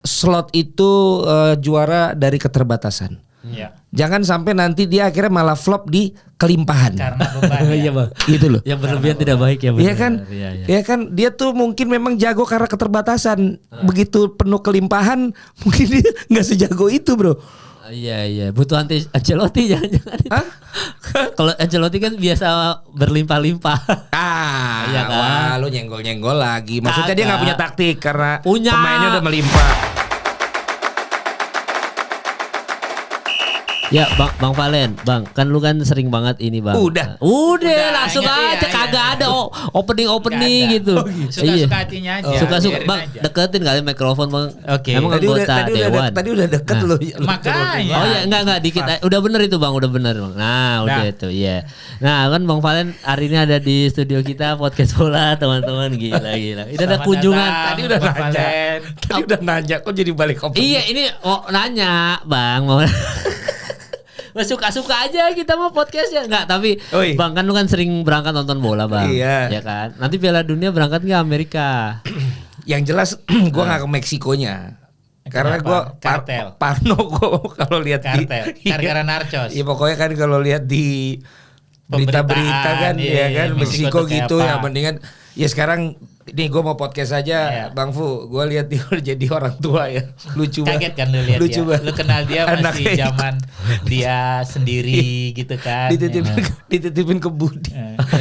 slot itu juara dari keterbatasan. Jangan sampai nanti dia akhirnya malah flop di kelimpahan. Karena beban. Iya bang. Gitu loh. Yang berlebihan tidak baik ya. Iya kan? Iya kan dia tuh mungkin memang jago karena keterbatasan. Begitu penuh kelimpahan mungkin dia nggak sejago itu bro. Iya. Butuh Ancelotti jangan-jangan. Kalau Ancelotti kan biasa berlimpah-limpah. Iya kan? Wah lu nyenggol-nyenggol lagi. Maksudnya dia nggak punya taktik karena pemainnya udah melimpah. Ya Bang Valen, Bang, kan lu kan sering banget ini Bang. Udah langsung aja kagak ada opening gitu. Suka-suka hatinya aja. Suka-suka Bang, deketin kali mikrofon Bang. Oke. Emang anggota Dewan. Tadi udah deket loh. Makanya. Oh ya enggak dikit. Udah bener itu Bang, udah bener Bang. Nah, udah itu iya. Nah, kan Bang Valen hari ini ada di studio kita podcast bola teman-teman gila. Ini ada kunjungan. Tadi udah nanya kok jadi balik opening. Iya, ini nanya Bang. Suka-suka aja kita mah podcastnya. Enggak, tapi Bang kan lu kan sering berangkat nonton bola Bang. Iya. Ya kan. Nanti Piala Dunia berangkat ke Amerika. Yang jelas gue gak ke Meksikonya. Karena gue parno gue kalau lihat Karena narcos. Iya pokoknya kan kalau lihat di berita-berita kan ya kan Meksiko gitu ya mendingan ya sekarang nih gue mau podcast aja Bang Fu, gue lihat dia udah jadi orang tua ya, lucu banget. Kaget kan lu lihat ya, lu kenal dia masih zaman dia sendiri gitu kan. Dititipin ke Budi.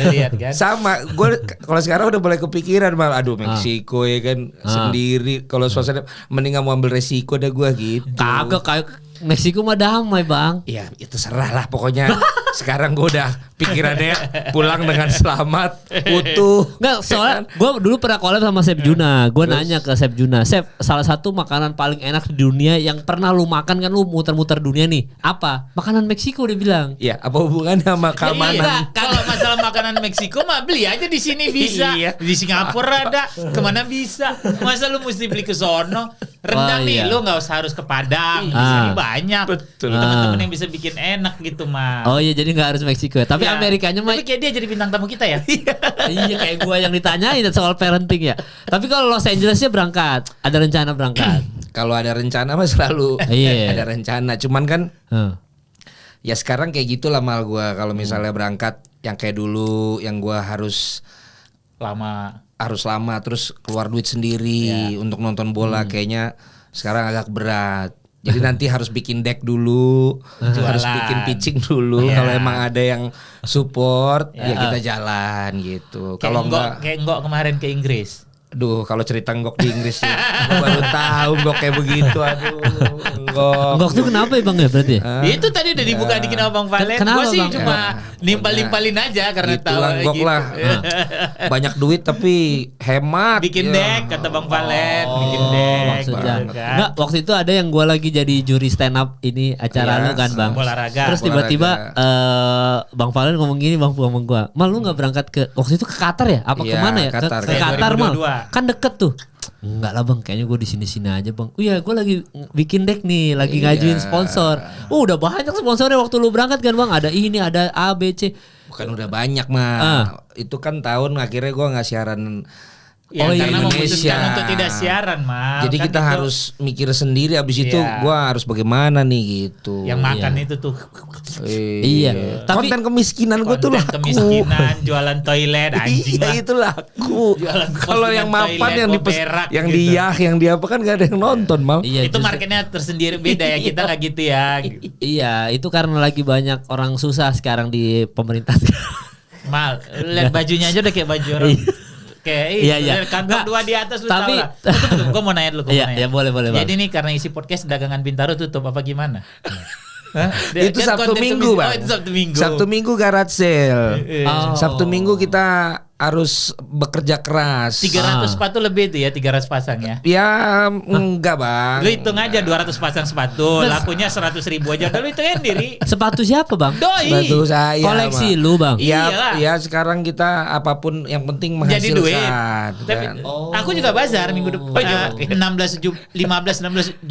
Lihat kan. Sama, gue kalau sekarang udah mulai kepikiran malah, aduh Meksiko ya kan sendiri, kalau suasana mending gak mau ambil resiko dah gue gitu. Kagak kayak Meksiko mah damai Bang. Ya itu serah lah pokoknya. Sekarang gue udah pikirannya pulang dengan selamat, utuh. Enggak, soalnya gue dulu pernah collab sama Chef Juna. Gue nanya ke Chef Juna, Chef, salah satu makanan paling enak di dunia yang pernah lu makan kan, lu muter-muter dunia nih, apa? Makanan Meksiko, dia bilang. Iya, apa hubungannya sama keamanan? Iya, kalau masalah makanan Meksiko mah beli aja di sini bisa. Di Singapura ada, kemana bisa. Masa lu mesti beli ke sono? Rendang nih, lu nggak usah harus ke Padang. Di sini banyak. Betul. Teman-teman yang bisa bikin enak gitu mah. Oh iya, jadi nggak harus Meksiko ya. Tapi Amerikanya mah. Tapi kayak dia jadi bintang tamu kita ya. Iya, kayak gue yang ditanyain soal parenting ya. Tapi kalau Los Angelesnya berangkat, ada rencana berangkat. Kalau ada rencana mah selalu ada rencana. Cuman kan ya sekarang kayak gitulah mal gue. Kalau misalnya berangkat yang kayak dulu, yang gue harus lama terus keluar duit sendiri untuk nonton bola, kayaknya sekarang agak berat. Jadi nanti harus bikin deck dulu, harus bikin pitching dulu. Kalau emang ada yang support ya kita jalan gitu. Kalau enggak kayak enggak kemarin ke Inggris. Aduh, kalau cerita Nggok di Inggris tuh gue baru tahu Nggok kayak begitu. Aduh, Nggok tuh kenapa ya Bang ya berarti? Itu tadi udah dibuka dikit sama Bang Valen. Gue sih cuma nimpal-nimpalin aja karena tahu Nggok gitu. lah. Banyak duit tapi hemat. Bikin deck kata Bang Valen, bikin deck. Maksudnya. Enggak, waktu itu ada yang gue lagi jadi juri stand up ini acara lu kan Bang. Olahraga. Terus tiba-tiba Bang Valen ngomong gini Bang sama gue, Mal lu gak berangkat ke waktu itu ke Qatar ya? Apa kemana ya? Ke Qatar Mal. Kan deket tuh. Enggak lah Bang, kayaknya gue di sini aja Bang. Oh iya, gue lagi bikin deck nih, lagi ngajuin sponsor. Udah banyak sponsornya waktu lu berangkat kan Bang. Ada ini, ada A, B, C. Bukan udah banyak mah. Itu kan tahun akhirnya gue nggak siaran. Karena memutuskan untuk tidak siaran Mal. Jadi kan kita harus mikir sendiri. Abis itu gue harus bagaimana nih gitu. Yang makan itu tuh. Iya. Tapi konten kemiskinan gue tuh laku. Kemiskinan, jualan toilet, anjing lah. Iya itu laku. Kalau yang mapan, yang yang di apa kan gak ada yang nonton Mal. Iya, itu marketnya tersendiri beda ya, kita gak gitu ya. Iya, itu karena lagi banyak orang susah sekarang di pemerintah. Mal, lihat bajunya aja udah kayak baju orang. Kayak kantor dua di atas lu tahu lah. Gue mau nanya dulu. Iya, boleh Bang. Jadi nih karena isi podcast dagangan Bintaro tutup apa gimana? Itu Sabtu Minggu Bang. Itu Sabtu Minggu. Sabtu Minggu garage sale. Sabtu Minggu kita harus bekerja keras. 300 sepatu lebih itu ya, 300 pasang ya? Ya enggak Bang. Lu hitung aja 200 pasang sepatu, lakunya 100.000 aja. Udah lu hitungin diri. Sepatu siapa Bang? Doi. Sepatu saya. Koleksi lu Bang. Iya sekarang kita apapun yang penting menghasilkan. Jadi duit. Kan? Tapi aku juga bazar minggu depan. 15 16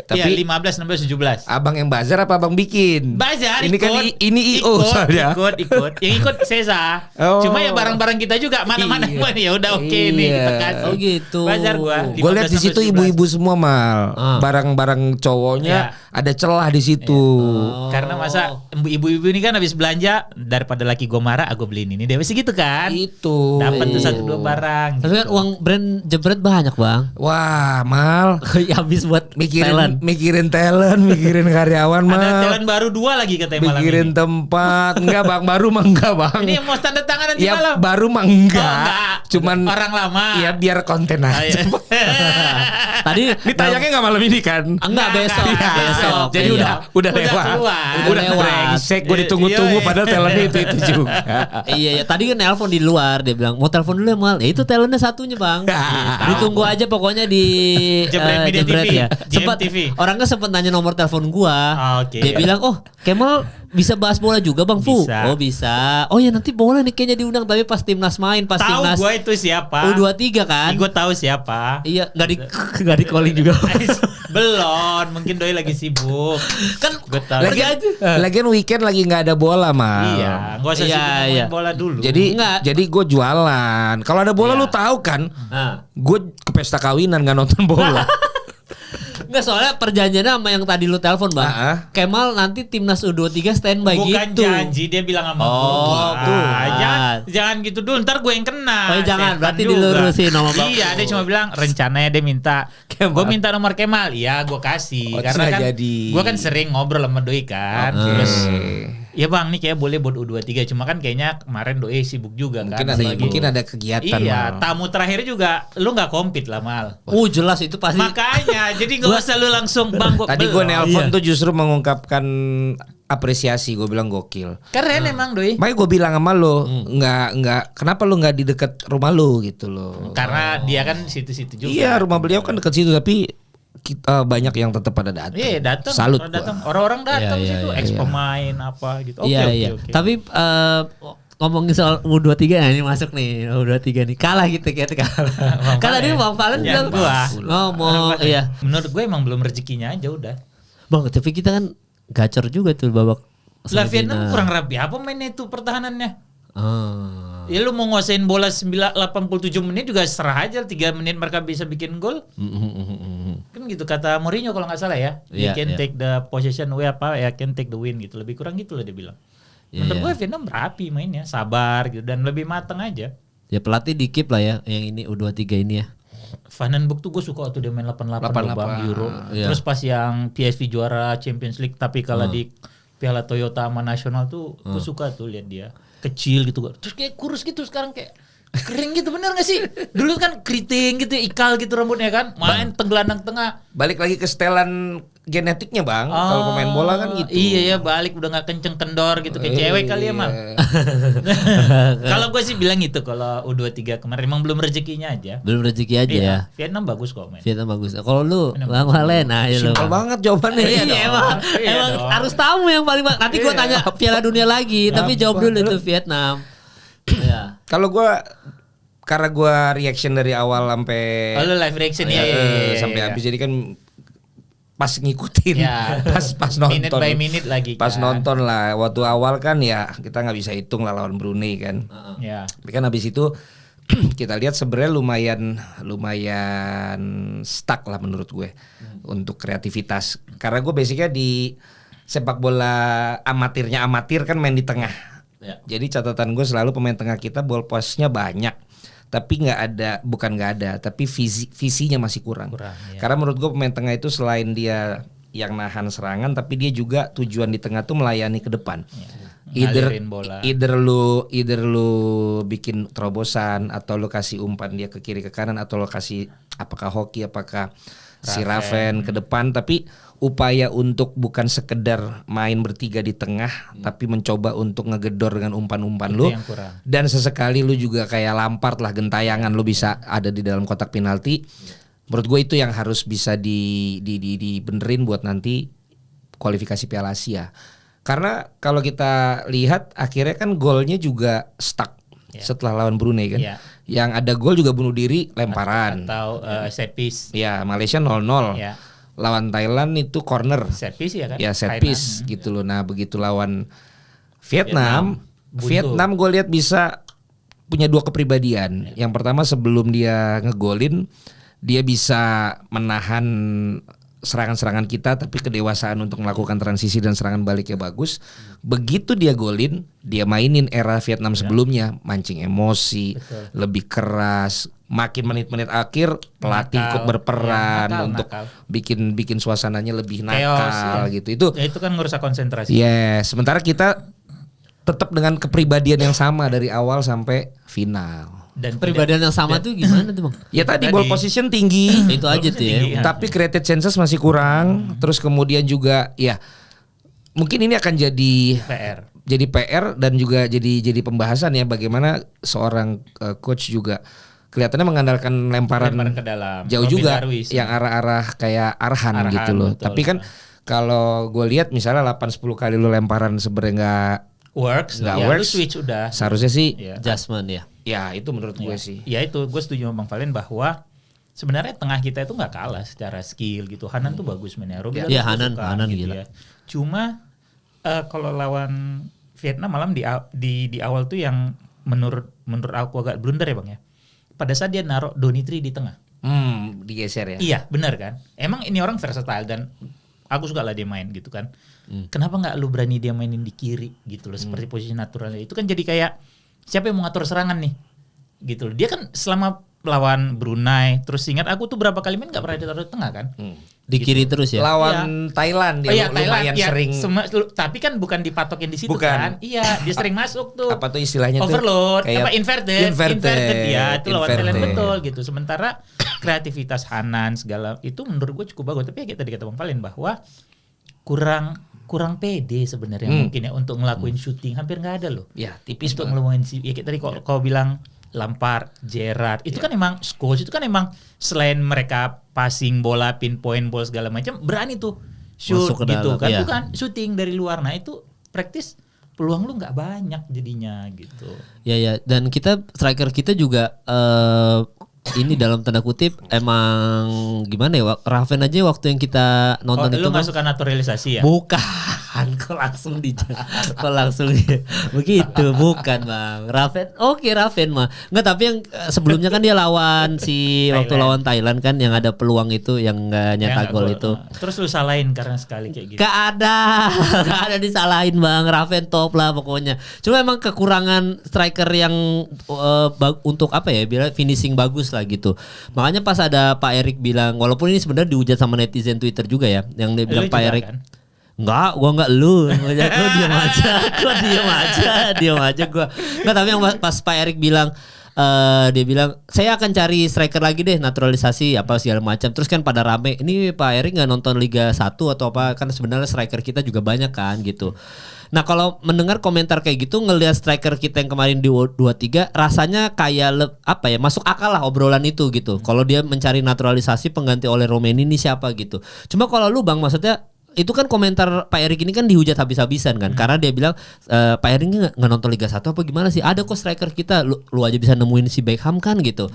17. Abang yang bazar apa abang bikin? Bazar ini ikut. Kan ini IO soalnya. Ikut. Yang ikut Sesa. Cuma ya barang-barang kita minta juga mana-mana ya udah oke nih kita kasih. Oh gitu. Bazar gua. Gue lihat di situ ibu-ibu semua mal. Barang-barang cowoknya ada celah di situ. Karena masa ibu-ibu ini kan habis belanja daripada laki gue marah, aku beliin ini deh masih gitu kan. Itu. Dapat tuh 1-2 barang. Tapi kan uang brand jebret banyak bang. Wah mal. Habis buat mikirin talent, mikirin karyawan mal. Ada talent baru 2 lagi katanya malam ini. Mikirin tempat. Enggak bang, baru mah enggak bang. Ini mau tanda tangan nanti ya, malam. Baru mah enggak. Cuman orang lama. Ya biar konten aja. Tadi ditayangnya enggak malam ini kan? Enggak, besok. Besok. Jadi udah lewat. Udah brengsek, gue ditunggu-tunggu padahal talentnya itu juga. Iya, tadi kan nelpon di luar, dia bilang mau telepon dulu ya mal. Ya itu talentnya satunya bang. Ditunggu aja pokoknya di Jebret ya. Sempat orangnya sempat nanya nomor telepon gua. Dia bilang Kemal bisa bahas bola juga bang Fu. Oh bisa. Oh ya nanti boleh nih kayaknya diundang tapi pas timnas main, pas timnas. Tahu gue itu siapa? U23 kan? Gue tahu siapa. Iya, nggak di calling juga. Belum, mungkin doi lagi sibuk. Kan gue tahu. Lagian weekend lagi nggak ada bola mah. Iya, nggak usah sibuk bola dulu. Jadi gue jualan. Kalau ada bola lu tahu kan? Gue ke pesta kawinan nggak nonton bola. Enggak, soalnya perjanjiannya sama yang tadi lu telepon bang. Kemal nanti timnas U23 standby gitu. Bukan janji, dia bilang sama gue. Jangan gitu dulu, ntar gue yang kena. Oh jangan, berarti dilurusin sama bang. Iya, dia cuma bilang rencananya dia minta. Gue minta nomor Kemal, ya gue kasih. Karena kan gue kan sering ngobrol sama doi kan. Terus ya bang, nih kayak boleh buat U23. Cuma kan kayaknya kemarin doi sibuk juga kan. Mungkin ada kegiatan. Iya, tamu terakhir juga lu gak compete lah Mal. Jelas itu pasti. Makanya, jadi gak usah lu langsung bang. Tadi gue nelpon tuh justru mengungkapkan apresiasi, gue bilang gokil. Keren emang doi. Makanya gue bilang sama lo, nggak, kenapa lo nggak di dekat rumah lo gitu loh? Karena dia kan situ-situ juga. Iya, rumah beliau kan dekat situ, tapi kita banyak yang tetap pada datang. Iya, datang. Salut orang-orang datang situ, pemain apa gitu. Oke. Tapi ngomongin soal U23 ini masuk nih, U23 nih kalah gitu kalah. Kan tadi Bang Valen bilang ngomong, iya. Menurut gue emang belum rezekinya aja udah. Bang, tapi kita kan gacor juga tuh babak. Lah Vietnam kurang rapi apa mainnya itu pertahanannya? Ya lu mau nguasain bola 87 menit juga serah aja, 3 menit mereka bisa bikin gol. Kan gitu kata Mourinho kalau nggak salah ya. You can take the possession away can take the win gitu. Lebih kurang gitu lah dia bilang. Menurut gue Vietnam rapi mainnya, sabar gitu dan lebih matang aja. Ya pelatih dikip lah ya yang ini U23 ini ya. Van den Boek tuh gue suka waktu dia main 88 Bang Euro. Terus pas yang PSV juara Champions League tapi kalah di Piala Toyota sama Nasional tuh gue suka tuh lihat dia. Kecil gitu, terus kayak kurus gitu, sekarang kayak kering gitu, bener gak sih? Dulu kan keriting gitu, ikal gitu rambutnya kan, main tenggelandang tengah. Balik lagi ke setelan genetiknya bang, kalau pemain bola kan gitu. Iya ya, balik udah gak kenceng kendor gitu, kayak cewek kali ya mal. Kalau gue sih bilang gitu, kalau U23 kemarin emang belum rezekinya aja. Belum rezeki aja ya. Vietnam bagus kok main. Vietnam bagus. Kalau lu Bang Valen, simpel banget jawabannya. Emang harus tahu yang paling. Nanti gue tanya Piala Dunia lagi, tapi jawab dulu itu Vietnam. Ya. Kalau gue karena gue reaction dari awal sampai live reaction sampai habis, jadi kan pas ngikutin pas nonton minute by minute lagi pas nonton lah waktu awal kan ya kita nggak bisa hitung lah lawan Brunei kan. Tapi kan habis itu kita lihat sebenarnya lumayan stuck lah menurut gue untuk kreativitas, karena gue basicnya di sepak bola amatir kan main di tengah. Jadi catatan gue selalu pemain tengah kita ball pass-nya banyak, tapi bukan nggak ada, tapi visinya masih kurang. Karena menurut gue pemain tengah itu selain dia yang nahan serangan, tapi dia juga tujuan di tengah tuh melayani ke depan. Either lu bikin terobosan, atau lu kasih umpan dia ke kiri ke kanan, atau lu kasih apakah hoki apakah si Raven ke depan, tapi upaya untuk bukan sekedar main bertiga di tengah, tapi mencoba untuk ngegedor dengan umpan-umpan lu, dan sesekali lu juga kayak Lampard lah, gentayangan lu bisa ada di dalam kotak penalti. Menurut gue itu yang harus bisa dibenerin buat nanti kualifikasi Piala Asia. Karena kalau kita lihat akhirnya kan golnya juga stuck setelah lawan Brunei kan. Yang ada gol juga bunuh diri, lemparan atau set piece. Ya, Malaysia 0-0. Lawan Thailand itu corner. Set piece ya kan? Ya set piece gitu loh. Nah begitu lawan Vietnam gue lihat bisa punya dua kepribadian. Yang pertama sebelum dia ngegolin dia bisa menahan serangan-serangan kita, tapi kedewasaan untuk melakukan transisi dan serangan baliknya bagus. Begitu dia golin, dia mainin era Vietnam sebelumnya, mancing emosi, lebih keras. Makin menit-menit akhir pelatih ikut berperan untuk bikin suasananya lebih nakal gitu. Itu kan ngerusak konsentrasi. Sementara kita tetap dengan kepribadian yang sama dari awal sampai final. Dan kepribadian yang sama tuh gimana tuh Bang? Ya tadi ball position tinggi. Itu aja tuh ya. Tapi created chances masih kurang. Terus kemudian juga ya mungkin ini akan jadi PR dan juga jadi pembahasan ya, bagaimana seorang coach juga kelihatannya mengandalkan lemparan ke dalam. Jauh Robin juga Darwis, yang arah-arah kayak arahan gitu loh. Betul, tapi kan kalau gue lihat misalnya 8-10 kali lu lemparan sebenarnya works, lu switch udah. Seharusnya sih adjustment ya. Ya itu menurut gue sih. Ya itu gue setuju sama Bang Valen bahwa sebenarnya tengah kita itu nggak kalah secara skill gitu. Hanan tuh bagus mainnya. Iya Hanan gitu gila. Ya. Cuma kalau lawan Vietnam malam di awal tuh yang menurut aku agak blunder ya Bang ya. Pada saat dia naruh Donitri di tengah. Digeser ya. Iya benar kan. Emang ini orang versatile dan aku suka lah dia main gitu kan. Kenapa nggak lu berani dia mainin di kiri gitu loh, seperti posisi naturalnya. Itu kan jadi kayak siapa yang mengatur serangan nih gitu loh. Dia kan selama lawan Brunei, terus ingat aku tuh berapa kali main nggak pernah ditaruh di tengah kan. Di kiri terus ya. Lawan Thailand dia lumayan sering. Tapi kan bukan dipatokin di situ kan. Iya, dia sering masuk tuh. Apa tuh istilahnya overload, tuh? Overload, inverted. Ya, itu lawan Thailand betul gitu. Sementara kreativitas Hanan segala itu menurut gue cukup bagus. Tapi ya tadi kata Bang Valen bahwa kurang pede sebenarnya mungkin ya untuk ngelakuin syuting, hampir nggak ada loh. Ya, tipis untuk ngelakuin ya kayak tadi kau bilang Lampard, Gerrard, itu kan emang Scholes itu kan emang selain mereka passing bola, pinpoint ball segala macam, berani tuh shoot gitu kan, itu kan shooting dari luar. Nah itu praktis peluang lu nggak banyak jadinya gitu. Ya dan kita striker kita juga ini dalam tanda kutip emang gimana ya, Raven aja waktu yang kita nonton itu. Lu masukkan naturalisasi ya? Bukan, kok langsung begitu, bukan Bang. Raven mah. Enggak, tapi yang sebelumnya kan dia lawan waktu lawan Thailand kan yang ada peluang itu yang enggak nyetak gol itu. Terus lu salahin karena sekali kayak gitu. Gak ada disalahin Bang. Raven top lah pokoknya. Cuma emang kekurangan striker yang untuk apa ya, bilang finishing bagus lah gitu. Makanya pas ada Pak Erik bilang, walaupun ini sebenarnya dihujat sama netizen Twitter juga ya, yang dia bilang Pak Erik kan? Gua enggak lu diam aja gua. Enggak, tapi yang pas Pak Erik bilang dia bilang saya akan cari striker lagi deh, naturalisasi apa segala macam. Terus kan pada rame, ini Pak Erik nggak nonton Liga 1 atau apa, kan sebenarnya striker kita juga banyak kan gitu. Nah kalau mendengar komentar kayak gitu, ngelihat striker kita yang kemarin di 23 rasanya kayak masuk akal lah obrolan itu gitu. Kalau dia mencari naturalisasi pengganti oleh Romeni ini siapa gitu. Cuma kalau lu Bang, maksudnya itu kan komentar Pak Erik ini kan dihujat habis-habisan kan, karena dia bilang Pak Erik ini nggak nonton Liga 1 apa gimana sih, ada kok striker kita, lu aja bisa nemuin si Beckham kan gitu.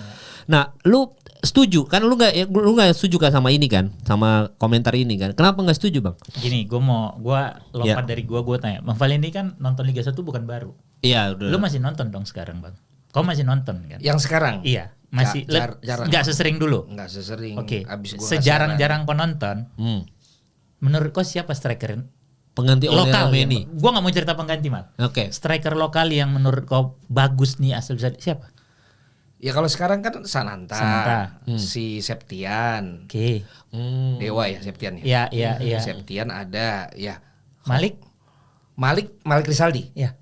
Nah lu setuju kan, lu nggak setuju kan sama ini kan, sama komentar ini kan, kenapa nggak setuju Bang? Gini, gue lompat dari gue tanya, Bang Valen ini kan nonton Liga 1 bukan baru. Iya udah. Lu masih nonton dong sekarang Bang? Kau masih nonton kan? Yang sekarang? Iya, masih jarang. Nggak sesering dulu. Nggak sesering. Oke. Sejarang-jarang kau nonton. Menurut kau siapa striker pengganti lokal Romeni? Gua nggak mau cerita pengganti Mat. Oke. Striker lokal yang menurut kau bagus nih asal bisa siapa? Ya kalau sekarang kan Sananta. Si Septian. Oke. Dewa ya Septian ya. Iya. Septian ada ya. Malik Rizaldi. Ya.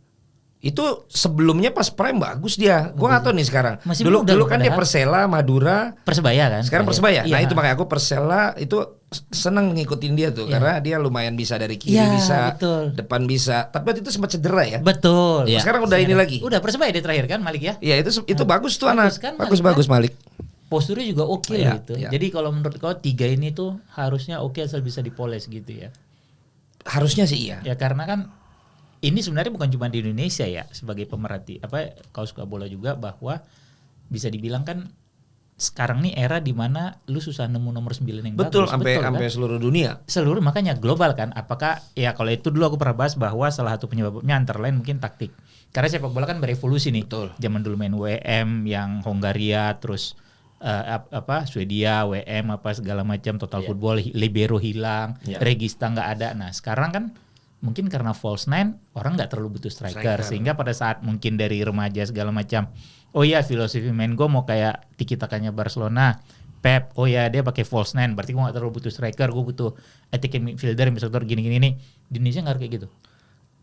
Itu sebelumnya pas prime bagus dia. Gua nggak tahu nih sekarang. Dulu kan dia Persela, Madura, Persebaya kan. Sekarang Persebaya. Iya. Nah itu makanya aku Persela itu seneng ngikutin dia tuh, karena dia lumayan bisa dari kiri bisa, betul. Depan bisa. Tapi waktu itu sempat cedera ya. Betul. Ya. Sekarang udah ini lagi. Udah Persebaya dia terakhir kan Malik ya. Iya itu bagus tuh anak. Kan, bagus Malik. Posturnya juga oke gitu. Ya. Jadi kalau menurut kau 3 ini tuh harusnya oke asal bisa dipoles gitu ya. Harusnya sih iya. Ya karena kan ini sebenarnya bukan cuma di Indonesia ya, sebagai pemerhati kau suka bola juga, bahwa bisa dibilang kan sekarang nih era di mana lu susah nemu nomor 9 yang betul, bagus. Sampai kan? seluruh dunia. Seluruh, makanya global kan. Apakah ya kalau itu dulu aku pernah bahas bahwa salah satu penyebabnya antara lain mungkin taktik. Karena sepak bola kan berevolusi nih. Betul. Zaman dulu main WM yang Hongaria, terus Swedia, WM apa segala macam, total football, libero hilang, regista nggak ada. Nah sekarang kan mungkin karena false nine orang nggak terlalu butuh striker, sehingga pada saat mungkin dari remaja segala macam, oh ya filosofi main gue mau kayak tiki-takanya Barcelona, Pep, oh ya dia pakai false nine, berarti gue nggak terlalu butuh striker, gue butuh attacking midfielder yang bisa gini-gini nih. Di Indonesia nggak kayak gitu.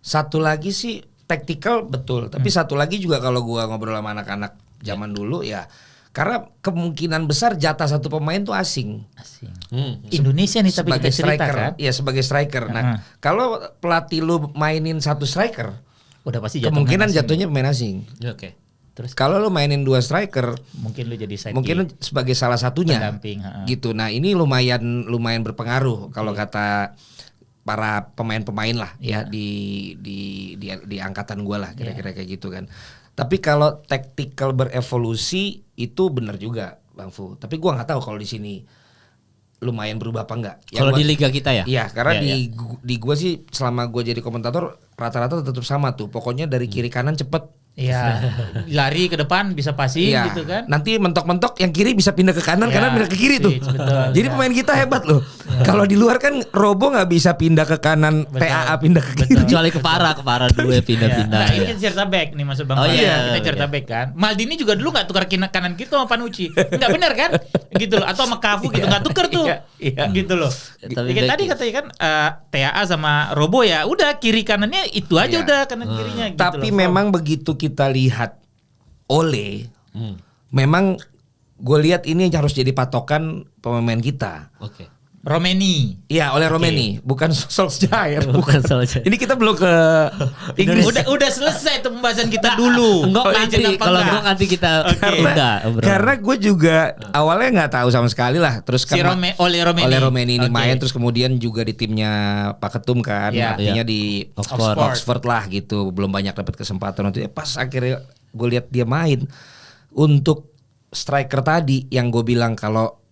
Satu lagi sih tactical betul, tapi satu lagi juga kalau gue ngobrol sama anak-anak zaman dulu ya, karena kemungkinan besar jatah satu pemain tuh asing. Indonesia nih tapi sebagai kita cerita striker, kan. ya sebagai striker. Nah, kalau pelatih lu mainin satu striker, udah pasti kemungkinan jatuhnya pemain asing. Oke. Terus kalau lu mainin 2 striker, mungkin lu jadi mungkin sebagai salah satunya. Pendamping, gitu. Nah, ini lumayan berpengaruh kalau kata para pemain-pemain lah ya di angkatan gua lah kira-kira kayak gitu kan. Tapi kalau tactical berevolusi itu benar juga Bang Fu. Tapi gua nggak tahu kalau di sini lumayan berubah apa enggak. Kalau di liga kita ya? Iya, karena di gua sih selama gua jadi komentator rata-rata tetap sama tuh. Pokoknya dari kiri kanan cepet. Iya, lari ke depan bisa passing gitu kan. Nanti mentok-mentok yang kiri bisa pindah ke kanan, kanan pindah ke kiri tuh. Betul, jadi pemain kita hebat loh. Kalau di luar kan Robo nggak bisa pindah ke kanan, TAA pindah ke kiri. Kecuali ke Parah dulu ya pindah-pindah. Nah, ini kan cerita back nih maksud Bang. Kita cerita back kan. Maldini juga dulu nggak tukar kanan kiri sama Panucci. Nggak benar kan? Gitu loh. Atau sama Cafu gitu nggak tukar tuh. Gitu loh. Tapi tadi katanya kan TAA sama Robo ya udah kiri kanannya itu aja udah kanan kirinya. Gitu tapi memang begitu kita lihat Ole, memang gue lihat ini harus jadi patokan pemain kita. Oke. Romeni. Iya, oleh Romeni, bukan Solskjaer. Bukan Solskjaer. Ini kita belum ke Inggris. Udah selesai tuh pembahasan kita dulu. Nanti kita karena gue juga awalnya nggak tahu sama sekali lah. Terus kan oleh Romeni ini main, terus kemudian juga di timnya Pak Ketum kan, artinya di Oxford lah gitu. Belum banyak dapat kesempatan. Nanti pas akhirnya gue lihat dia main untuk striker tadi yang gue bilang kalau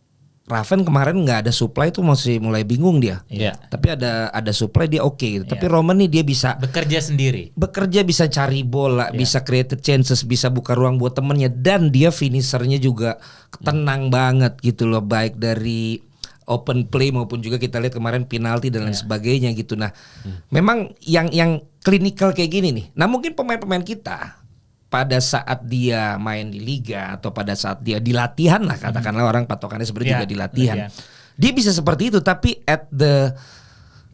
Raven kemarin nggak ada supply tuh masih mulai bingung dia. Tapi ada supply dia oke gitu. Tapi Roman nih dia bisa bekerja sendiri. Bisa cari bola, bisa create chances, bisa buka ruang buat temennya, dan dia finishernya juga tenang banget gitu loh, baik dari open play maupun juga kita lihat kemarin penalti dan lain sebagainya gitu. Nah, memang yang klinikal kayak gini nih. Nah, mungkin pemain-pemain kita pada saat dia main di liga atau pada saat dia di latihan lah, katakanlah orang patokannya seperti juga di latihan, dia bisa seperti itu. Tapi at the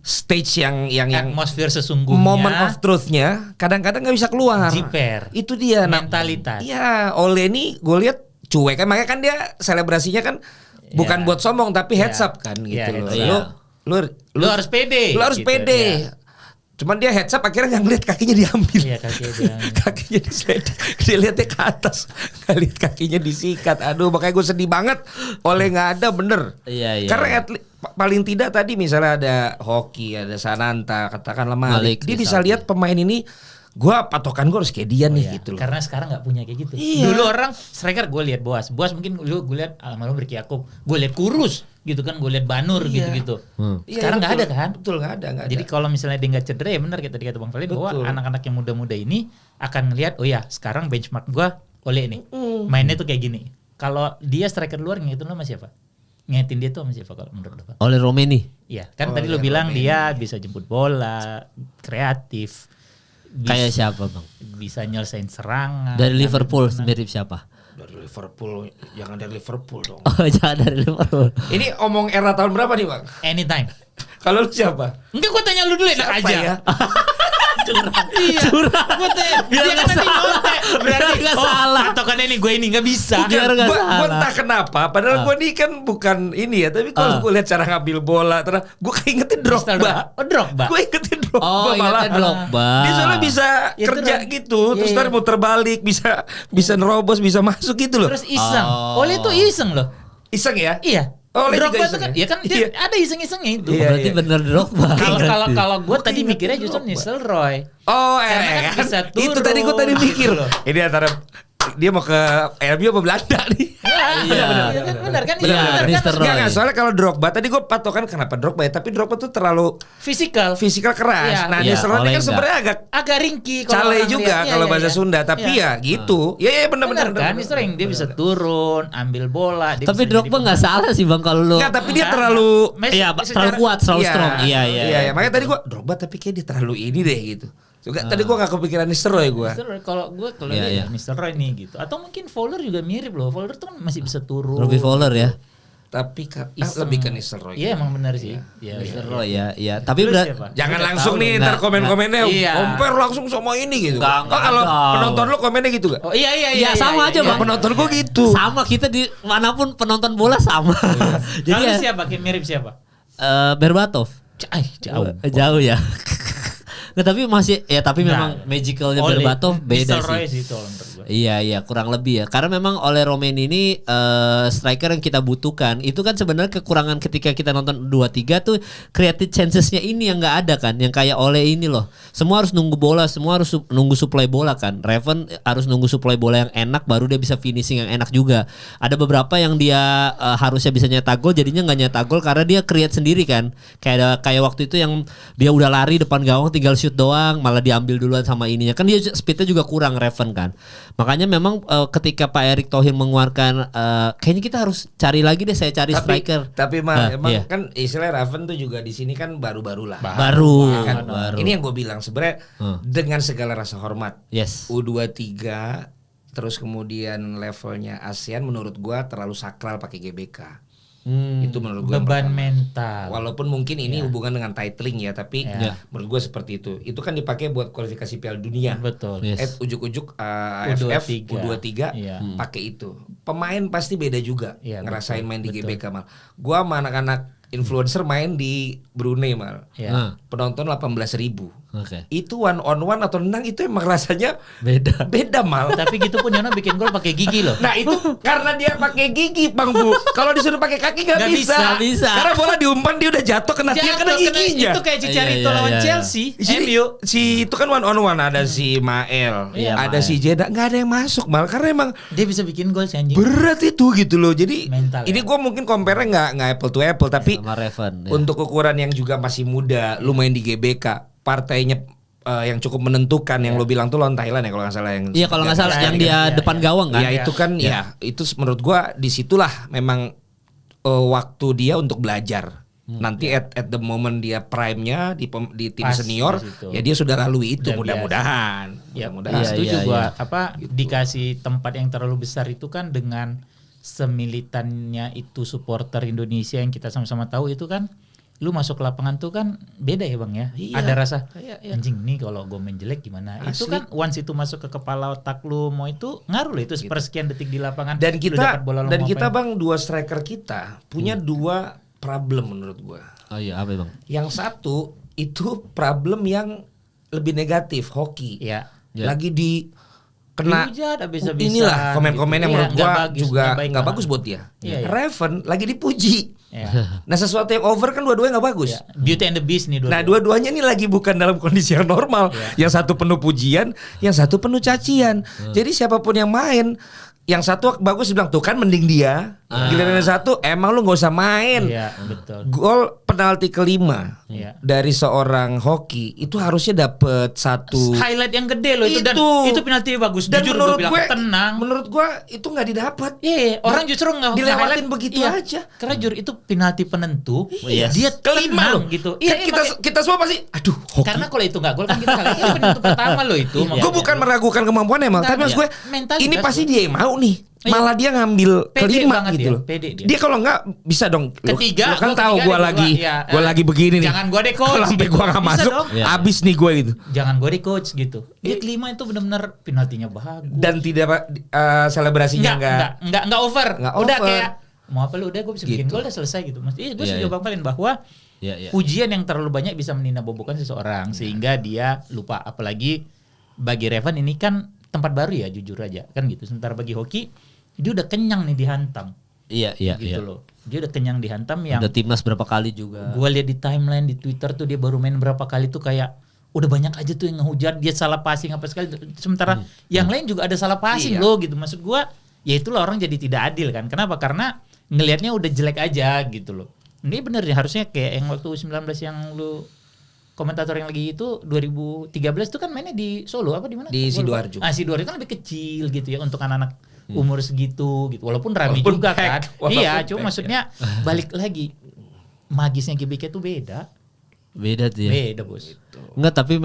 stage yang atmosfer sesungguhnya, moment of truthnya kadang-kadang nggak bisa keluar. Jiper. Itu dia mentalitas. Iya, Ole ini gue lihat cuek kan, makanya kan dia selebrasinya kan bukan buat sombong tapi heads up kan gitu loh. Lu harus pede. Lu harus gitu, pede. Cuman dia heads up akhirnya nggak ngeliat kakinya diambil. Iya, kakinya diseledak. Dia lihatnya ke atas, nggak lihat kakinya disikat. Aduh, makanya gue sedih banget. Oleh nggak ada bener. Iya. Karena paling tidak tadi misalnya ada Hoki, ada Sananta, katakanlah Malik. Dia bisa lihat pemain ini. Gue patokan gue harus kayak dia nih gitu loh. Karena sekarang nggak punya kayak gitu. Dulu orang striker gue lihat Boas mungkin gue lihat almarhum Ricky Yaakob, gue lihat Kurus gitu kan, gue lihat Banur gitu. Sekarang nggak ada kan? Betul, nggak ada. Jadi kalau misalnya dia nggak cedera ya benar kata Bang Valin bahwa anak-anak yang muda-muda ini akan ngelihat oh ya sekarang benchmark gue Ole nih mainnya tuh kayak gini. Kalau dia striker luar ngingetin lo sama siapa? Ngingetin dia tuh sama siapa kalau menurut lo? Oleh Romeni. Iya kan tadi lo bilang dia bisa jemput bola, kreatif. Kayak siapa Bang? Bisa nyelesain serangan. Dari Liverpool mirip siapa? Dari Liverpool, jangan dari Liverpool dong. Oh, jangan dari Liverpool. Ini omong era tahun berapa nih Bang? Anytime. Kalau lu siapa? Enggak, gue tanya lu dulu enak aja. Ya? Curang. Iya. Gue tanya. Biar dia kan tadi nyontek. Berarti gak salah. patokannya ini gue ini gak bisa. Biar gak salah. Gue entah kenapa. Padahal gue ini kan bukan ini ya. Tapi kalau gue lihat cara ngambil bola, terus gue keingetin Drogba. Oh, Drogba. Gue ingetin Drogba. Oh, ingetin Drogba. Dia soalnya bisa kerja gitu. Terus ntar muter balik, bisa nerobos, bisa masuk gitu loh. Terus iseng. Oleh itu iseng loh. Iseng ya? Iya. Oh, Drogba itu kan, ya kan dia ada iseng-isengnya itu. Berarti bener Drogba. Kalau gue tadi mikirnya justru Nistelrooy. Oh, kan bisa turun. Itu tadi gue mikir. Gitu loh. Ini antara dia mau ke MU apa Belanda nih. Iya benar kan? Iya. Soalnya kalau Drogba tadi gue patokan kenapa Drogba ya, tapi Drogba tuh terlalu fisikal keras. Nah, Nistelrooy kan sebenarnya agak ringkih cale juga kalau bahasa Sunda, tapi ya gitu. Ya benar kan. Nistelrooy dia bisa turun, ambil bola. Tapi Drogba nggak salah sih Bang kalau lu. Nggak, tapi dia terlalu terlalu kuat, terlalu strong. Iya. Makanya tadi gue Drogba tapi kayak dia terlalu ini deh gitu. Juga tadi gue gak kepikiran Nistelrooy gue. Kalau dia Nistelrooy nih gitu. Atau mungkin Fowler juga mirip loh. Fowler tuh kan masih bisa turun. Robbie Fowler ya. Tapi lebih ke Nistelrooy. Iya emang benar sih. Nistelrooy ya. Tapi jangan langsung nih ntar komen-komennya compare langsung sama ini gitu. Kalau penonton lu komennya gitu gak? Oh iya sama aja Bang. Penonton gue gitu. Sama kita di manapun penonton bola sama. Jadi siapa? Mirip siapa? Berbatov. Jauh ya. Nah, tapi masih memang magicalnya Berbatov beda sih. Iya kurang lebih ya. Karena memang oleh Romain ini striker yang kita butuhkan. Itu kan sebenarnya kekurangan ketika kita nonton 2-3 tuh creative chancesnya ini yang nggak ada kan. Yang kayak Ole ini loh. Semua harus nunggu bola, semua harus nunggu supply bola kan. Raven harus nunggu supply bola yang enak baru dia bisa finishing yang enak juga. Ada beberapa yang dia harusnya bisa nyetak gol jadinya nggak nyetak gol karena dia create sendiri kan. Kayak waktu itu yang dia udah lari depan gawang tinggal shoot doang malah diambil duluan sama ininya kan dia speednya juga kurang Raven kan. Makanya memang ketika Pak Erick Thohir mengeluarkan kayaknya kita harus cari lagi deh striker. Tapi emang kan istilah Raven tuh juga di sini kan baru-baru lah. Baru. Ini yang gue bilang sebenarnya dengan segala rasa hormat. Yes. U23 terus kemudian levelnya ASEAN menurut gue terlalu sakral pakai GBK. Itu menurut gue beban mental. Walaupun mungkin ini hubungan dengan titling ya, tapi menurut gue seperti itu. Itu kan dipakai buat kualifikasi Piala Dunia. Betul. Ujuk-ujuk AFF U23 pakai itu. Pemain pasti beda juga ngerasain main di GBK mal. Gua sama anak-anak influencer main di Brunei mal. Penonton 18.000. Itu one on one atau nendang itu emang rasanya beda mal. Tapi gitu pun Yono bikin gol pakai gigi loh. Nah itu karena dia pakai gigi Bang Bu. Kalau disuruh pakai kaki nggak bisa. Karena bola diumpan dia udah jatuh kena giginya. Itu kayak Chicharito lawan Chelsea. MU. Si itu kan one on one ada si Mael, ada si Jeda, nggak ada yang masuk mal karena emang dia bisa bikin gol si anjing. Berat itu gitu loh. Jadi mental, ini gue mungkin compare-nya nggak apple to apple tapi untuk ukuran yang juga masih muda, lu main di GBK, partainya yang cukup menentukan yang lo bilang tuh lawan Thailand ya kalau nggak salah yang kalau nggak salah yang dia depan gawang kan itu kan itu menurut gua disitulah memang waktu dia untuk belajar nanti at the moment dia prime-nya di tim senior ya dia sudah lalui itu mudah-mudahan setuju gua gitu. Dikasih tempat yang terlalu besar itu kan dengan semilitannya itu supporter Indonesia yang kita sama-sama tahu itu kan lu masuk ke lapangan tuh kan beda ya Bang ya. Ada rasa anjing nih kalau gue main jelek gimana. Asli. Itu kan once itu masuk ke kepala otak lu mau itu ngaruh loh itu sepersekian detik di lapangan. Dan kita Bang dua striker kita punya dua problem menurut gue. Oh iya apa Bang? Yang satu itu problem yang lebih negatif hoki. Lagi di kena inilah komen-komen yang menurut gua juga nggak bagus buat dia. Raven lagi dipuji. Nah sesuatu yang over kan dua-duanya nggak bagus. Beauty and the Beast nih dua-duanya. Nah dua-duanya ini lagi bukan dalam kondisi yang normal. Yang satu penuh pujian, yang satu penuh cacian. Jadi siapapun yang main, yang satu bagus bilang tuh kan mending dia. Giliran yang satu emang lu nggak usah main. Betul. Gol penalti kelima dari seorang hoki itu harusnya dapet satu highlight yang gede loh itu dan itu penalti bagus. Dan jujur menurut gue tenang. Menurut gue itu nggak didapat. Orang justru nggak dilewatin begitu aja. Karena jujur itu penalti penentu. Dia kelima loh gitu. Kita semua pasti aduh hoki. Karena kalau itu nggak gol kan kita itu penentu pertama loh itu. Gue bukan meragukan kemampuannya emang, tapi maksud gue ini pasti dia yang mau nih. Malah dia ngambil kelima gitu loh. Dia kalau nggak bisa dong. Ketiga, lo kan tahu gue lagi begini nih. Jangan gue deh coach. Sampai gue nggak masuk, abis nih gue gitu. Jangan gue deh coach gitu. Dia kelima itu benar-benar penaltinya bagus. Dan tidak selebrasinya nggak over. Udah kayak mau apa lu udah gue bisa bikin gol udah selesai gitu. Mas, gue setuju Bang Palin bahwa pujian yang terlalu banyak bisa meninabobokan seseorang sehingga dia lupa. Apalagi bagi Raven ini kan tempat baru ya jujur aja kan gitu. Sementara bagi hoki dia udah kenyang nih dihantam. Iya. Loh. Dia udah kenyang dihantam yang udah timnas berapa kali juga. Gue lihat di timeline di Twitter tuh dia baru main berapa kali tuh kayak udah banyak aja tuh yang ngehujat dia salah passing apa sekali. Sementara yang lain juga ada salah passing loh gitu. Maksud gua ya itulah orang jadi tidak adil kan. Kenapa? Karena ngelihatnya udah jelek aja gitu loh. Ini bener ya, harusnya kayak yang waktu 19 yang lu komentator yang lagi itu 2013 itu kan mainnya di Solo apa di mana? Di Sidoarjo. Sidoarjo kan lebih kecil gitu ya untuk anak-anak umur segitu gitu. Walaupun rame juga kan. Iya, cuma maksudnya balik lagi magisnya GBK itu beda. Beda tuh ya. Beda bos. Enggak, tapi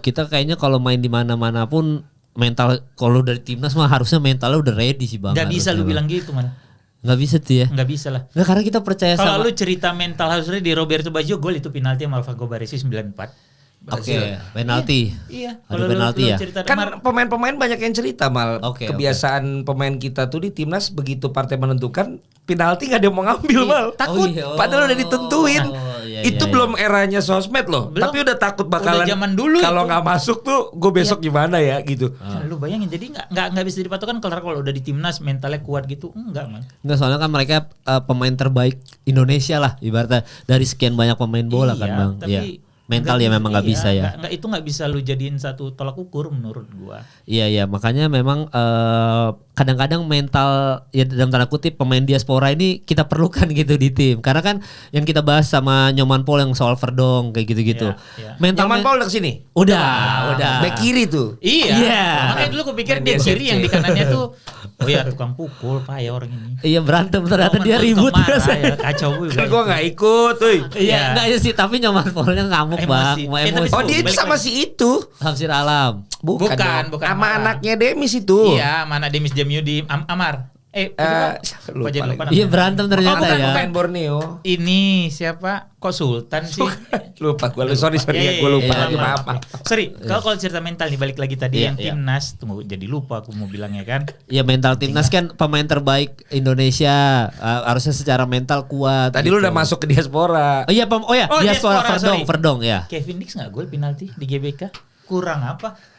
kita kayaknya kalau main di mana-mana pun mental, kalau dari timnas mah harusnya mentalnya udah ready sih bang. Gak bisa lu bilang gitu man. Gak bisa tuh ya. Gak bisa lah. Nggak, karena kita percaya sama. Kalau lu cerita mental harusnya di Roberto Baggio gol itu penalti sama Alvaro Baresi 94. Oke, penalti. Iya. Ada penalti ya. Kan pemain-pemain banyak yang cerita mal. Kebiasaan pemain kita tuh di timnas begitu partai menentukan penalti nggak ada yang mau ngambil mal. Takut. Padahal udah ditentuin. Itu belum eranya sosmed loh. Belum. Tapi udah takut bakalan. Udah zaman dulu. Kalau nggak masuk tuh, gue besok gimana ya gitu. Lu bayangin, jadi nggak bisa dipatokan kalau udah di timnas mentalnya kuat gitu, enggak man. Enggak, soalnya kan mereka pemain terbaik Indonesia lah ibaratnya dari sekian banyak pemain bola kan bang. Tapi mental ya memang nggak bisa ya. Itu nggak bisa lu jadiin satu tolak ukur menurut gua. Iya makanya memang kadang-kadang mental ya dalam tanda kutip pemain diaspora ini kita perlukan gitu di tim. Karena kan yang kita bahas sama Nyoman Paul yang soal Verdong kayak gitu-gitu. Mental Nyoman Paul udah kesini? Udah. Back kiri tuh. Iya. Makanya dulu kupikir dia kiri, yang di kanannya tuh tukang pukul pak ya orang ini. Iya berantem ternyata dia ribut ya, kacau gue. Kan gua nggak ikut, Iya enggak sih, tapi Nyoman Paulnya ngamuk bang. Emosi. Oh dia itu sama si itu. Samsir Alam. Bukan. Sama anaknya Demis itu. Iya, mana Demis Jamyu di Amar. Lupa. Iya berantem ternyata ya. Bukan Borneo. Ini siapa? Kok Sultan sih? Lupa gue. Sorry ya gue lupa. Maaf. Sorry. Kalau cerita mental nih balik lagi tadi yang timnas. Tunggu jadi lupa aku mau bilangnya kan. Iya mental timnas kan pemain terbaik Indonesia. Harusnya secara mental kuat. Tadi lu udah masuk ke diaspora. Diaspora Verdong ya. Kevin Dix nggak gol penalti di GBK? Kurang apa?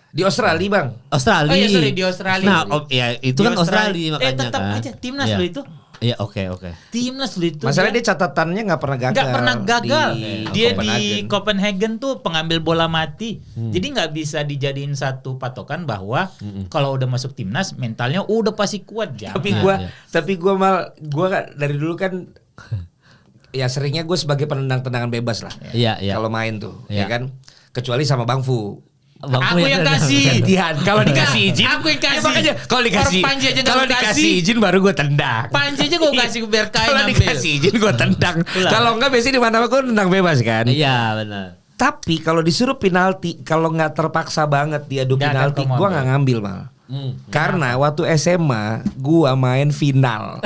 Di Australia bang. Australia. Oh iya sorry di Australia. Nah itu kan Australia makanya tetap kan. aja timnas lo itu. Iya oke. Timnas lo itu. Masalahnya dia catatannya nggak pernah gagal. Nggak pernah gagal. Dia di Copenhagen tuh pengambil bola mati. Jadi nggak bisa dijadiin satu patokan bahwa kalau udah masuk timnas mentalnya udah pasti kuat. Tapi gue dari dulu kan ya seringnya gue sebagai penendang-tendangan bebas lah. Iya. Kalau main tuh, ya kan. Kecuali sama Bang Fu. Aku yang kasih. Kalau dikasih izin, aku yang kasih. Kalau dikasih izin baru gue tendang. Panji aja gue kasih biar kain. Kalau dikasih izin gue tendang. Kalau enggak biasanya di mana-mana gue tendang bebas kan. Iya benar. Tapi kalau disuruh penalti, kalau nggak terpaksa banget diadu penalti, gue nggak ngambil mal. Karena waktu SMA gua main final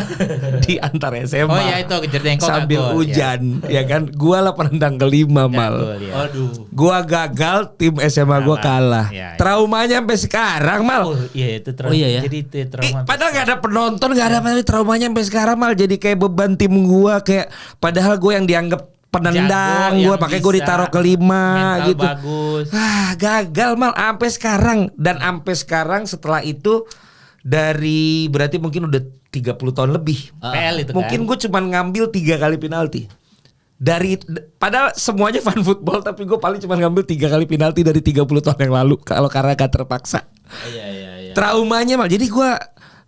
di antar SMA. Oh ya itu kejadian sambil hujan, ya kan? Gua lah penendang kelima mal. Aduh. Gua gagal, tim SMA gua kalah. Traumanya sampai sekarang mal. Oh iya itu trauma. Jadi itu trauma. Padahal nggak ada penonton, nggak ada traumanya sampai sekarang mal. Jadi kayak beban tim gua kayak. Padahal gua yang dianggap penendang gue pakai gue ditaruh kelima gitu. Bagus. Gagal mal sampai sekarang, dan sampai sekarang setelah itu dari berarti mungkin udah 30 tahun lebih. PL itu mungkin gue cuma ngambil 3 kali penalti. Padahal semuanya fan football, tapi gue paling cuma ngambil 3 kali penalti dari 30 tahun yang lalu kalau karena gak terpaksa. Iya. Traumanya mal. Jadi gue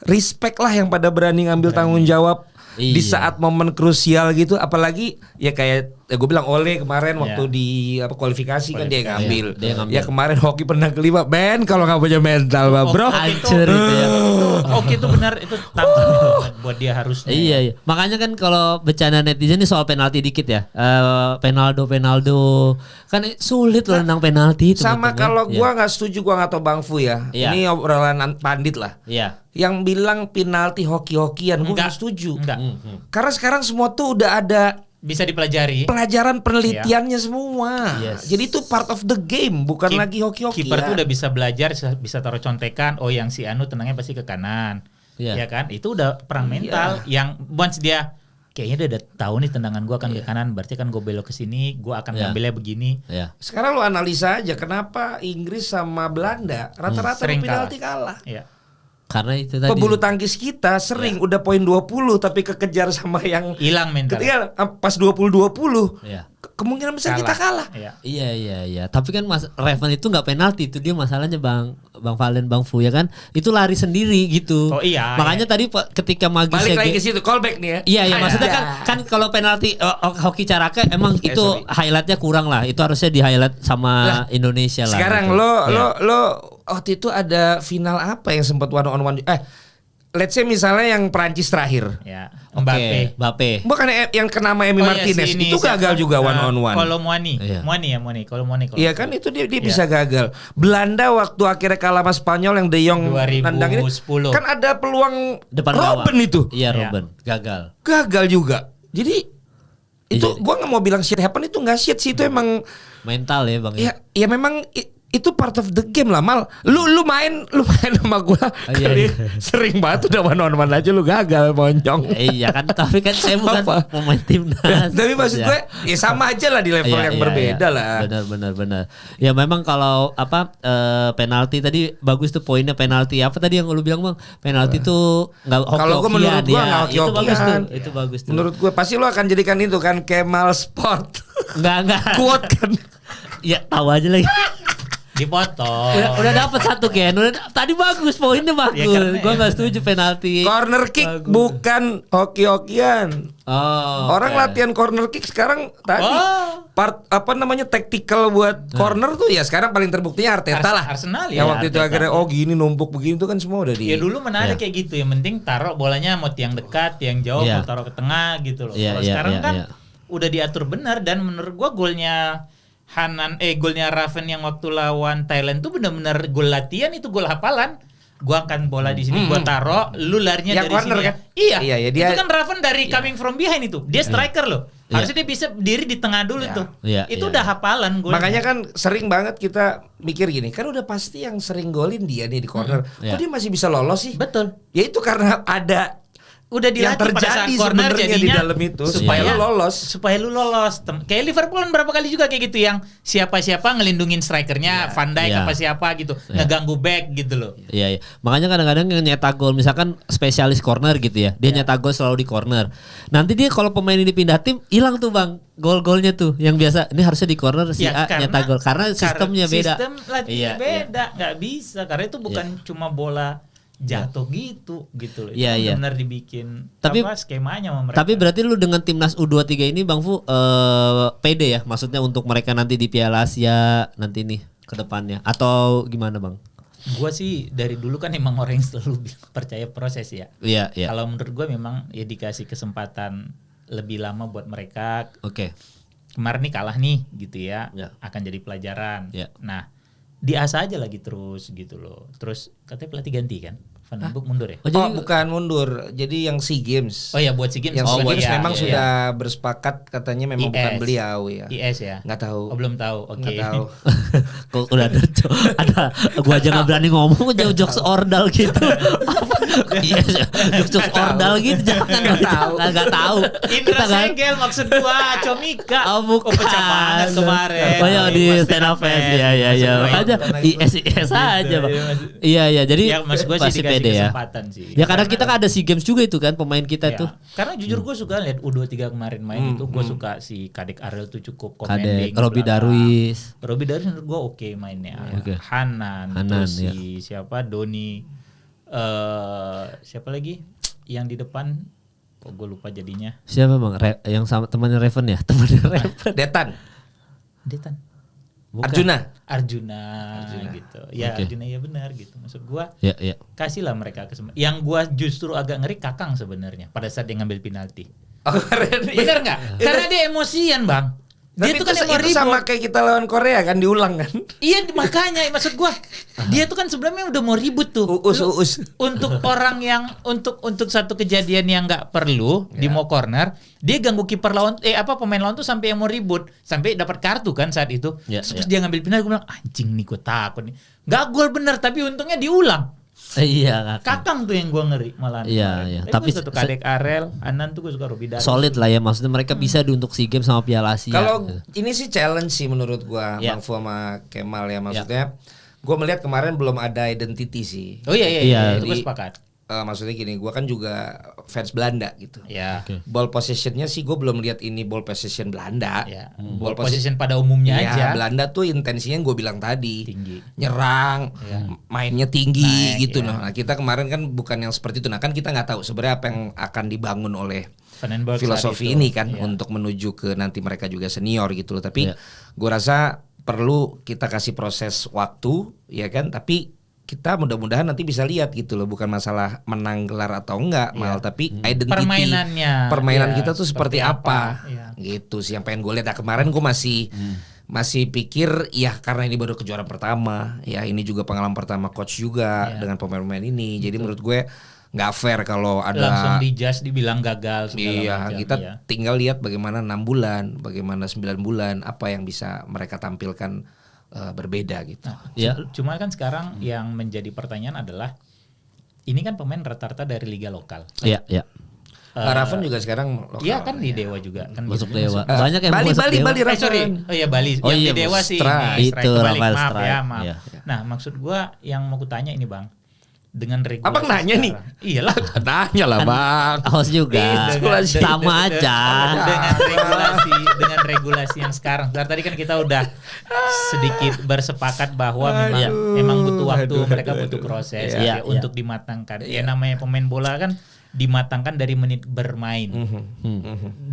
respect lah yang pada berani ngambil tanggung jawab. Di saat momen krusial gitu, apalagi ya kayak gue bilang Ole kemarin waktu di kualifikasi kan dia ngambil. Ya kemarin hoki pernah kelima. Ben kalau nggak punya mental bro. Hancur itu ya. Oke itu benar, itu tantangan buat dia harusnya. Iya. Makanya kan kalau bercanda netizen ini soal penalti dikit ya. Penaldo kan sulit loh nendang penalti. Sama kalau gue nggak setuju, gue nggak tahu Bang Fu ya. Ini obrolan pandit lah. Iya. Yang bilang penalti hoki-hokian, gue nggak setuju. Karena sekarang semua tuh udah ada bisa dipelajari. Pelajaran penelitiannya semua. Jadi itu part of the game, bukan lagi hoki-hoki. Kiper tuh udah bisa belajar, bisa taruh contekan. Oh yang si Anu tenangnya pasti ke kanan, ya kan? Itu udah perang mental. Yang once dia kayaknya dia udah tahu nih tendangan gue akan ke kanan, berarti kan gue belok ke sini, gue akan ngambilnya begini. Sekarang lu analisa aja kenapa Inggris sama Belanda rata-rata penalti kalah. Karena itu tadi pebulu tangkis kita sering udah poin 20 tapi kekejar sama yang hilang mental. Ketika pas 20-20 kemungkinan besar kita kalah. Iya. Tapi kan Mas Raven itu nggak penalti, itu dia masalahnya Bang Valen, Bang Fu ya kan. Itu lari sendiri gitu. Oh iya. Makanya tadi ketika Magis balik lagi ke situ, callback nih ya. Iya, maksudnya kan kalau penalti hoki Caraka emang itu highlightnya kurang lah. Itu harusnya di highlight sama Indonesia lah. Sekarang gitu. lo waktu itu ada final apa yang sempat one on one? Let's say misalnya yang Prancis terakhir. Ya. Mbappe. Bukan yang kena sama Emi Martinez. Itu gagal juga one on one. Kalau Muani. Iya kan itu dia bisa gagal. Belanda waktu akhirnya kalah sama Spanyol yang De Jong nendang ini. Kan ada peluang depan Robben itu. Iya, Robben. Gagal juga. Jadi itu gua nggak mau bilang shit happen, itu nggak shit sih, itu emang mental ya Bang. Ya memang itu part of the game lah, Mal. Lu main sama gua sering banget udah one on one aja lu gagal monyong. Iya kan, tapi kan saya bukan pemain timnas. Tapi maksud gue ya sama aja lah di level yang berbeda lah. Benar. Ya memang kalau penalti tadi bagus tuh poinnya, penalti apa tadi yang lu bilang Bang? Penalti tuh enggak hoki-hokian. Kalau gue menurut gua enggak hoki-hokian. Itu bagus tuh. Menurut gue pasti lu akan jadikan itu kan Kemal Sport. Enggak. Quote kan. Ya tahu aja lagi. Dipotong. Udah dapat satu Ken. Tadi bagus, poinnya bagus. Gua enggak setuju penalti. Corner kick bagus. Bukan hoki-hokian. Orang latihan corner kick sekarang tadi part tactical buat corner tuh ya sekarang paling terbuktinya Arteta lah. Arsenal ya. Waktu itu akhirnya gini numpuk begini tuh kan semua udah di. Ya dulu mana ada kayak gitu, yang penting taruh bolanya mau tiang dekat, tiang jauh, mau taruh ke tengah gitu loh. Kalau sekarang kan udah diatur benar, dan menurut gua golnya golnya Raven yang waktu lawan Thailand tuh benar-benar gol latihan, itu gol hafalan. Gua akan bola di sini, gua taruh, lu larinya dari corner, sini. Kan? Iya, dia, itu kan Raven dari coming from behind itu. Dia striker loh. Harusnya dia bisa berdiri di tengah dulu tuh. Itu udah hafalan golnya. Makanya kan sering banget kita mikir gini, kan udah pasti yang sering golin dia nih di corner. Kok dia masih bisa lolos sih? Betul. Ya itu karena ada udah dilatih pada saat corner jadinya di dalam itu supaya lu lolos. Kayak Liverpool kan berapa kali juga kayak gitu, yang siapa-siapa ngelindungin strikernya, Van Dijk apa siapa gitu, ngeganggu back gitu loh. Iya. Makanya kadang-kadang yang nyetak gol misalkan spesialis corner gitu ya. Dia nyetak gol selalu di corner. Nanti dia kalau pemain ini pindah tim hilang tuh Bang. Gol-golnya tuh yang biasa ini harusnya di corner si A nyetak gol karena sistemnya beda. Sistem latihnya beda, nggak bisa karena itu bukan cuma bola jatuh gitu loh. Itu benar dibikin skemanya sama mereka. Tapi berarti lu dengan timnas U23 ini Bang Fu pede ya, maksudnya untuk mereka nanti di Piala Asia nanti nih ke depannya atau gimana Bang? Gua sih dari dulu kan emang orang yang selalu percaya proses ya. Iya. Kalau menurut gua memang ya dikasih kesempatan lebih lama buat mereka. Oke. Kemarin nih kalah nih gitu ya. Akan jadi pelajaran. Nah, diasah aja lagi terus gitu loh. Terus katanya pelatih ganti kan? Van den Boek mundur ya? Bukan mundur. Jadi yang SEA Games. Oh ya buat SEA Games. Yang SEA Games memang sudah bersepakat katanya memang bukan beliau ya. IS ya? Nggak tahu. Belum tahu. Oke. Nggak tahu. Kok udah ada gua aja nggak berani ngomong jokes ordal gitu. Jokes ordal gitu nggak tahu. Indra Segel maksud gua, Comika. Bukan. Pecah banget kemarin. Oh ya di stand up fan. Iya. Aja IS aja Bang. Iya. Jadi maksud gua sih dikasih kesempatan sih. Ya kadang kita kan ada SEA Games juga itu kan pemain kita tuh. Karena jujur gue suka lihat U23 kemarin main itu, gue suka si Kadek Ariel tuh cukup commanding. Robi Darwis menurut gue oke mainnya. Hanan terus si siapa Doni, siapa lagi yang di depan? Kok gue lupa jadinya. Siapa Bang? Yang sama temannya Raven ya? Temannya Raven. Detan. Bukan. Arjuna gitu. Ya Arjuna ya benar gitu. Maksud gua kasihlah mereka kesempatan. Yang gua justru agak ngeri Kakang sebenarnya pada saat dia ngambil penalti. Benar enggak? Karena dia emosian, Bang. Dia tuh kan itu sama kayak kita lawan Korea kan, diulang kan. Iya makanya maksud gua dia tuh kan sebelumnya udah mau ribut tuh. Uus. Untuk orang yang untuk satu kejadian yang nggak perlu di mau corner, dia ganggu kiper lawan pemain lawan tuh sampai yang mau ribut, sampai dapat kartu kan saat itu. Terus dia ngambil penalti, gua bilang anjing nih gua takut nih. Nggak gol bener tapi untungnya diulang. Iya, Kakang tuh yang gua ngeri malah. Iya. Tapi satu Kadek Arel, Anan tuh gua suka Robi Darwis. Solid lah ya, maksudnya mereka bisa untuk SEA Games sama Piala Asia. Kalau ini sih challenge sih menurut gua, Bang Fu sama Kemal ya, maksudnya gua melihat kemarin belum ada identity sih. Oh iya, itu gua sepakat. maksudnya gini, gue kan juga fans Belanda gitu. Ya. Okay. Ball possessionnya sih gue belum lihat ini ball possession Belanda. Ya. Ball possession pada umumnya aja. Belanda tuh intensinya gue bilang tadi tinggi, nyerang, mainnya tinggi gitu. Ya. Nah kita kemarin kan bukan yang seperti itu. Nah kan kita nggak tahu sebenarnya apa yang akan dibangun oleh filosofi ini kan untuk menuju ke nanti mereka juga senior gitu loh. Tapi gue rasa perlu kita kasih proses waktu, ya kan. Tapi kita mudah-mudahan nanti bisa lihat gitu loh, bukan masalah menang gelar atau enggak, malah tapi identity permainan kita tuh seperti apa gitu sih yang pengen gue lihat. Nah, kemarin gue masih pikir ya karena ini baru kejuaraan pertama, ya ini juga pengalaman pertama coach juga dengan pemain-pemain ini. Jadi menurut gue nggak fair kalau ada langsung dibilang gagal. Iya, kita tinggal lihat bagaimana 6 bulan, bagaimana 9 bulan, apa yang bisa mereka tampilkan berbeda gitu. Nah, cuma kan sekarang yang menjadi pertanyaan adalah ini kan pemain rata-rata dari liga lokal. Iya, iya. Raven juga sekarang lokal. Iya kan di Dewa juga kan masuk Dewa. Banyak yang Bali Raven. Bali. Yang di Dewa sih itu Rafael Strike. Maaf. Ya. Nah, maksud gua yang mau kutanya ini Bang. Dengan regulasi Abang nanya sekarang. nih. Iyalah, nanya lah Bang. Host juga. Sama aja. Dengan regulasi yang sekarang. Tadi kan kita udah sedikit bersepakat bahwa memang butuh waktu, mereka butuh proses untuk dimatangkan. Ya namanya pemain bola kan dimatangkan dari menit bermain.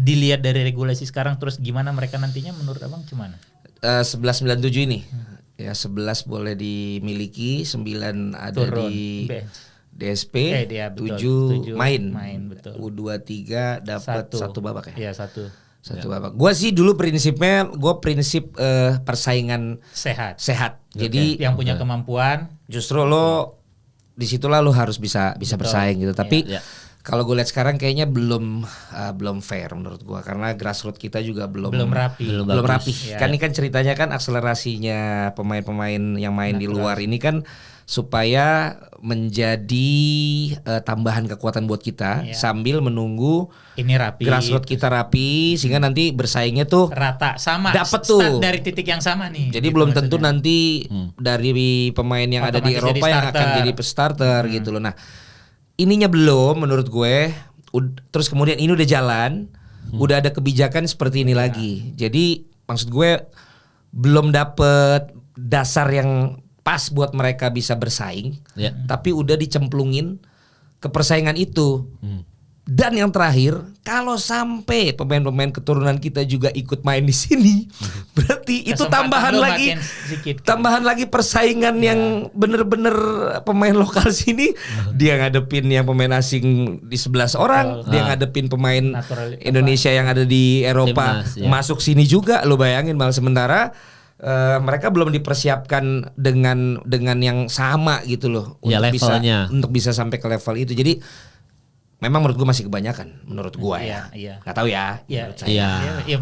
Dilihat dari regulasi sekarang terus gimana mereka nantinya menurut Abang gimana? 1197 ini. Ya 11 boleh dimiliki, 9 ada turun di DSP, 7 main betul. U23 dapat 1 babak ya. Iya 1 babak. Gua sih dulu prinsipnya prinsip persaingan sehat. Jadi yang punya kemampuan justru lo disitulah lo harus bisa bersaing gitu. Tapi kalau gue lihat sekarang kayaknya belum fair menurut gue karena grassroots kita juga belum rapi. Ya. Kan ini kan ceritanya kan akselerasinya pemain-pemain yang main di luar ini kan supaya menjadi tambahan kekuatan buat kita sambil menunggu ini rapi. Grassroots kita rapi sehingga nanti bersaingnya tuh rata sama. Dapat tuh dari titik yang sama nih. Jadi gitu belum tentu nanti dari pemain yang ada di Eropa yang akan jadi starter gitu loh. Nah, ininya belum menurut gue. Terus kemudian ini udah jalan, udah ada kebijakan seperti ini lagi. Jadi maksud gue belum dapet dasar yang pas buat mereka bisa bersaing, tapi udah dicemplungin ke persaingan itu. Dan yang terakhir, kalau sampai pemain-pemain keturunan kita juga ikut main di sini, berarti itu tambahan lagi persaingan yang bener-bener pemain lokal sini. Dia ngadepin yang pemain asing di 11 orang, dia ngadepin pemain Indonesia yang ada di Eropa masuk sini juga. Lo bayangin malah sementara mereka belum dipersiapkan dengan yang sama gitu loh untuk bisa sampai ke level itu. Jadi memang menurut gue masih kebanyakan menurut gue ya. Nggak tahu ya. Ya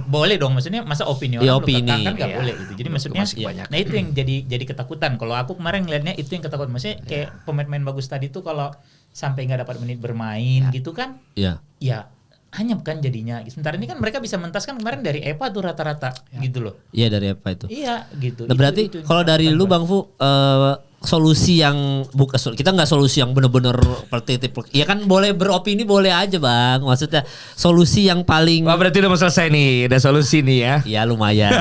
boleh dong, maksudnya masa opini orang kan nggak boleh gitu. Jadi maksudnya nah itu yang jadi ketakutan. Kalau aku kemarin ngelihatnya itu yang ketakutan. Maksudnya kayak pemain-pemain bagus tadi tuh kalau sampai nggak dapat menit bermain gitu kan. Ya hanya kan jadinya. Sementara ini kan mereka bisa mentaskan kemarin dari EPA tuh rata-rata gitu loh. Iya dari EPA itu. Iya gitu. Nah, berarti kalau dari lu Bang Fu solusi yang kita nggak solusi yang benar-benar ya kan boleh beropini boleh aja Bang, maksudnya solusi yang paling berarti udah mau selesai nih, udah solusi nih ya. Ya lumayan.